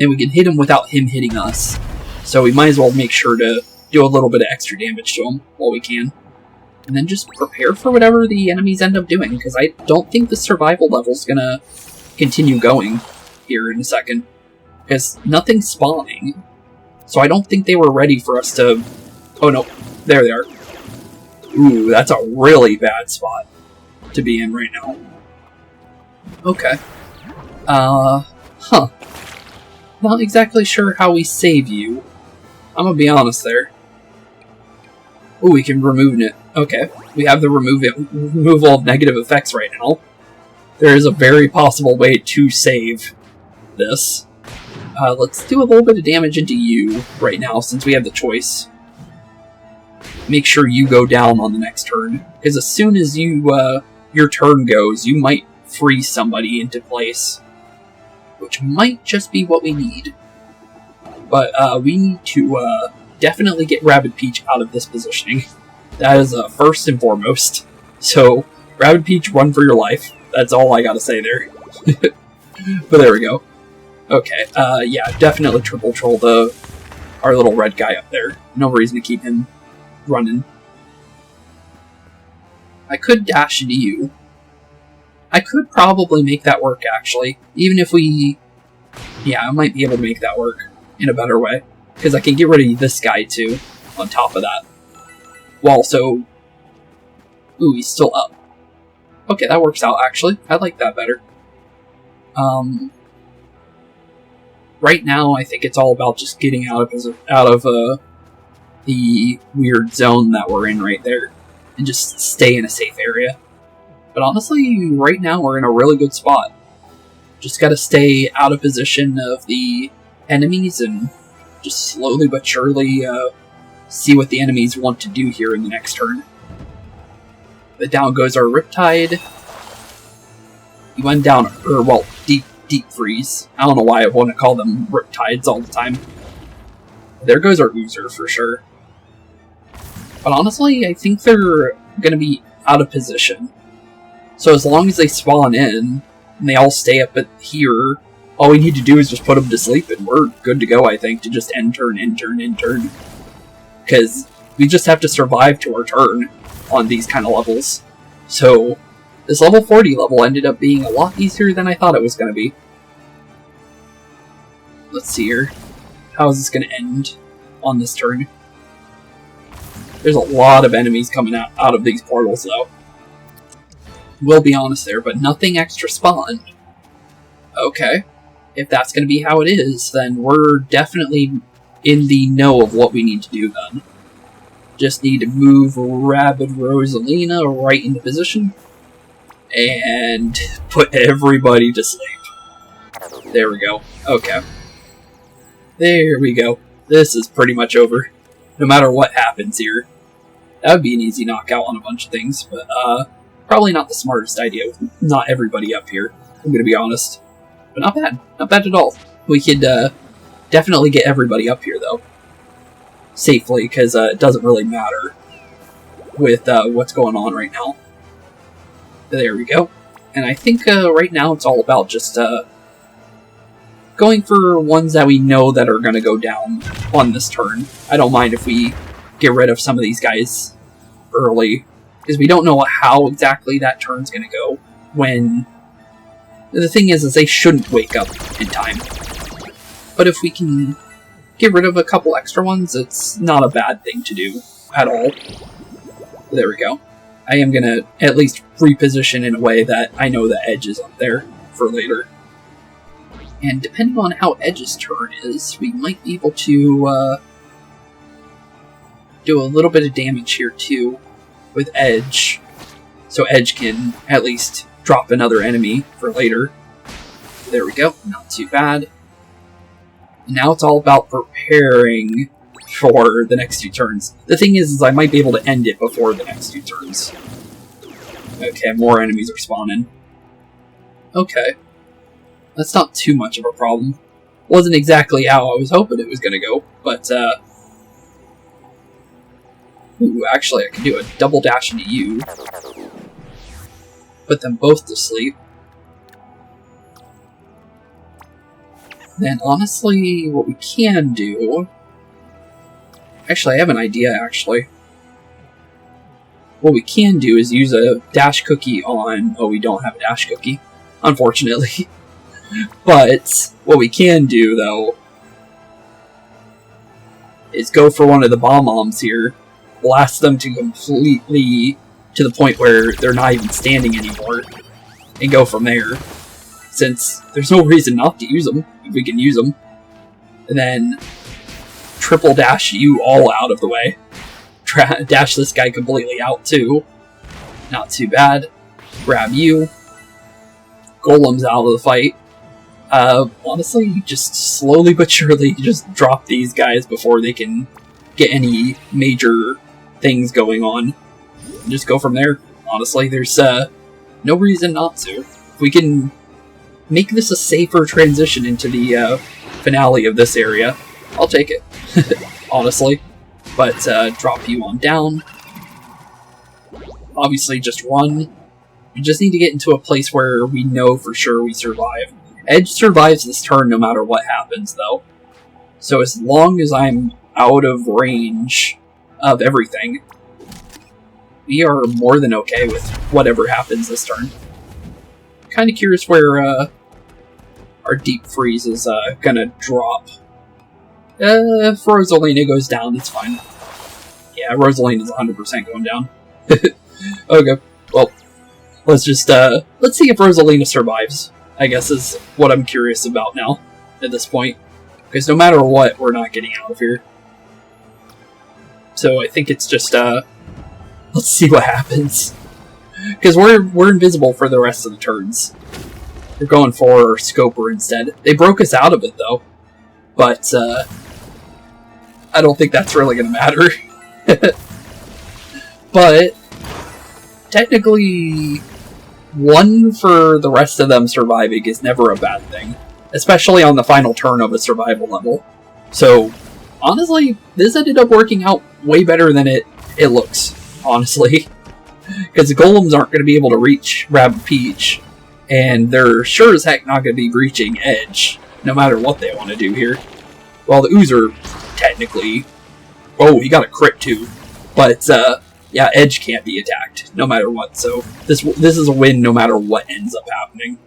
[SPEAKER 1] And we can hit him without him hitting us. So we might as well make sure to do a little bit of extra damage to him while we can. And then just prepare for whatever the enemies end up doing, because I don't think the survival level's gonna continue going here in a second. Because nothing's spawning. So I don't think they were ready for us to... Oh no, there they are. Ooh, that's a really bad spot to be in right now. Okay. Huh. Not exactly sure how we save you. I'm gonna be honest there. Ooh, we can remove it. Okay, we have the removal of negative effects right now. There is a very possible way to save this. Let's do a little bit of damage into you right now, since we have the choice. Make sure you go down on the next turn, because as soon as your turn goes, you might freeze somebody into place, which might just be what we need. But we need to definitely get Rabbid Peach out of this positioning. That is first and foremost. So, Rabbid Peach, run for your life. That's all I gotta say there. But there we go. Okay, yeah, definitely triple troll our little red guy up there. No reason to keep him running. I could dash into you. I could probably make that work, actually. Even if we... Yeah, I might be able to make that work in a better way. Because I can get rid of this guy, too, on top of that. Well, so... Ooh, he's still up. Okay, that works out, actually. I like that better. Right now, I think it's all about just getting out of the weird zone that we're in right there. And just stay in a safe area. But honestly, right now, we're in a really good spot. Just gotta stay out of position of the enemies and just slowly but surely see what the enemies want to do here in the next turn. But down goes our Riptide. He went down, or well, deep freeze. I don't know why I want to call them Riptides all the time. There goes our Oozer for sure. But honestly, I think they're gonna be out of position. So as long as they spawn in, and they all stay up at here, all we need to do is just put them to sleep, and we're good to go, I think, to just end turn. Because we just have to survive to our turn on these kind of levels. So, this level 40 level ended up being a lot easier than I thought it was going to be. Let's see here. How is this going to end on this turn? There's a lot of enemies coming out of these portals, though. We'll be honest there, but nothing extra spawned. Okay. If that's going to be how it is, then we're definitely in the know of what we need to do then. Just need to move Rabbid Rosalina right into position and put everybody to sleep. There we go. Okay. There we go. This is pretty much over. No matter what happens here. That would be an easy knockout on a bunch of things, but probably not the smartest idea with not everybody up here. I'm gonna be honest. But not bad. Not bad at all. We could definitely get everybody up here, though. Safely, because it doesn't really matter with what's going on right now. There we go. And I think right now it's all about just going for ones that we know that are going to go down on this turn. I don't mind if we get rid of some of these guys early, because we don't know how exactly that turn's going to go when... The thing is they shouldn't wake up in time. But if we can get rid of a couple extra ones, it's not a bad thing to do at all. There we go. I am going to at least reposition in a way that I know the edge is up there for later. And depending on how Edge's turn is, we might be able to do a little bit of damage here too with Edge. So Edge can at least drop another enemy for later. There we go. Not too bad. And now it's all about preparing for the next 2 turns. The thing is I might be able to end it before the next 2 turns. Okay, more enemies are spawning. Okay. That's not too much of a problem. Wasn't exactly how I was hoping it was going to go, but, Ooh, actually, I can do a double dash into you. Put them both to sleep. Then, honestly, what we can do... Actually, I have an idea, actually. What we can do is use a dash cookie on... Oh, we don't have a dash cookie, unfortunately. But, what we can do, though, is go for one of the bomb-oms here, blast them to completely... to the point where they're not even standing anymore, and go from there, since there's no reason not to use them, if we can use them. And then triple dash you all out of the way. Dash this guy completely out too. Not too bad. Grab you. Golem's out of the fight. Honestly, just slowly but surely just drop these guys before they can get any major things going on. Just go from there. Honestly, there's no reason not to. If we can make this a safer transition into the finale of this area, I'll take it. Honestly. But drop you on down. Obviously, just run. We just need to get into a place where we know for sure we survive. Edge survives this turn no matter what happens, though. So as long as I'm out of range of everything, we are more than okay with whatever happens this turn. Kind of curious where our deep freeze is gonna drop. If Rosalina goes down, it's fine. Yeah, Rosalina's 100% going down. Okay, well, let's just let's see if Rosalina survives, I guess is what I'm curious about now at this point. Because no matter what, we're not getting out of here. So I think it's just let's see what happens. Because we're invisible for the rest of the turns. We're going for Scoper instead. They broke us out of it, though. But, I don't think that's really going to matter. But, technically, one for the rest of them surviving is never a bad thing. Especially on the final turn of a survival level. So, honestly, this ended up working out way better than it looks. Honestly. Because the golems aren't going to be able to reach Rabbid Peach, and they're sure as heck not going to be reaching Edge, no matter what they want to do here. Well, the Oozer, technically... Oh, he got a crit too. But, yeah, Edge can't be attacked, no matter what, so this is a win no matter what ends up happening.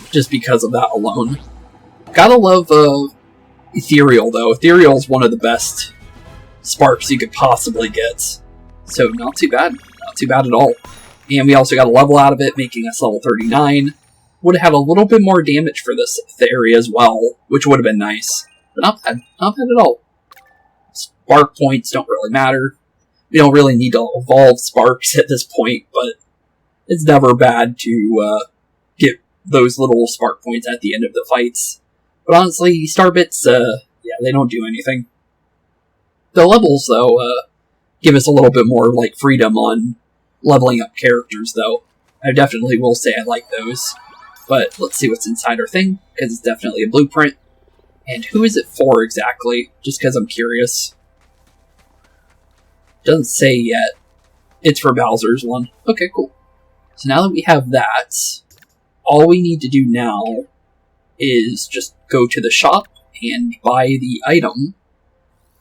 [SPEAKER 1] Just because of that alone. Gotta love, Ethereal, though. Ethereal is one of the best sparks you could possibly get. So, not too bad. Not too bad at all. And we also got a level out of it, making us level 39. Would have had a little bit more damage for this area as well, which would have been nice. But not bad. Not bad at all. Spark points don't really matter. We don't really need to evolve sparks at this point, but it's never bad to get those little spark points at the end of the fights. But honestly, star bits, yeah, they don't do anything. The levels, though, give us a little bit more, like, freedom on leveling up characters, though. I definitely will say I like those. But let's see what's inside our thing, because it's definitely a blueprint. And who is it for exactly? Just because I'm curious. Doesn't say yet. It's for Bowser's one. Okay, cool. So now that we have that, all we need to do now is just go to the shop and buy the item.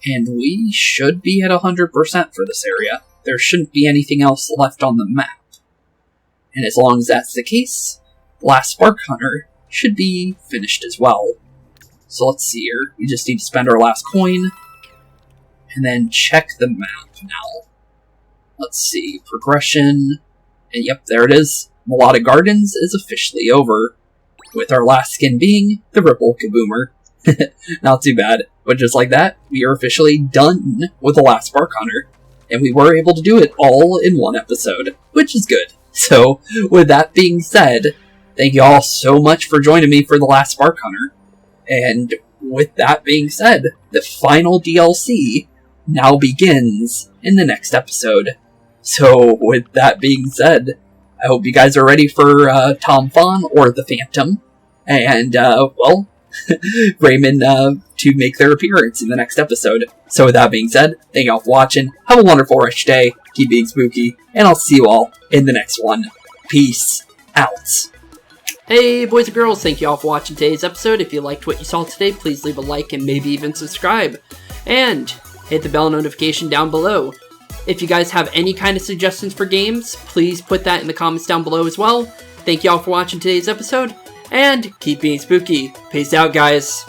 [SPEAKER 1] And we should be at 100% for this area. There shouldn't be anything else left on the map. And as long as that's the case, Last Spark Hunter should be finished as well. So let's see here. We just need to spend our last coin, and then check the map now. Let's see. Progression. And yep, there it is. Melodic Gardens is officially over, with our last skin being the Ripple Kaboomer. Not too bad. But just like that, we are officially done with the Last Spark Hunter. And we were able to do it all in one episode, which is good. So, with that being said, thank you all so much for joining me for the Last Spark Hunter. And with that being said, the final DLC now begins in the next episode. So, with that being said, I hope you guys are ready for Tom Fawn or the Phantom. And, well, Raymond to make their appearance in the next episode. So with that being said, thank you all for watching. Have a wonderful rest of your day. Keep being spooky. And I'll see you all in the next one. Peace out. Hey boys and girls, thank you all for watching today's episode. If you liked what you saw today, please leave a like and maybe even subscribe. And hit the bell notification down below. If you guys have any kind of suggestions for games, please put that in the comments down below as well. Thank you all for watching today's episode. And keep being spooky. Peace out, guys.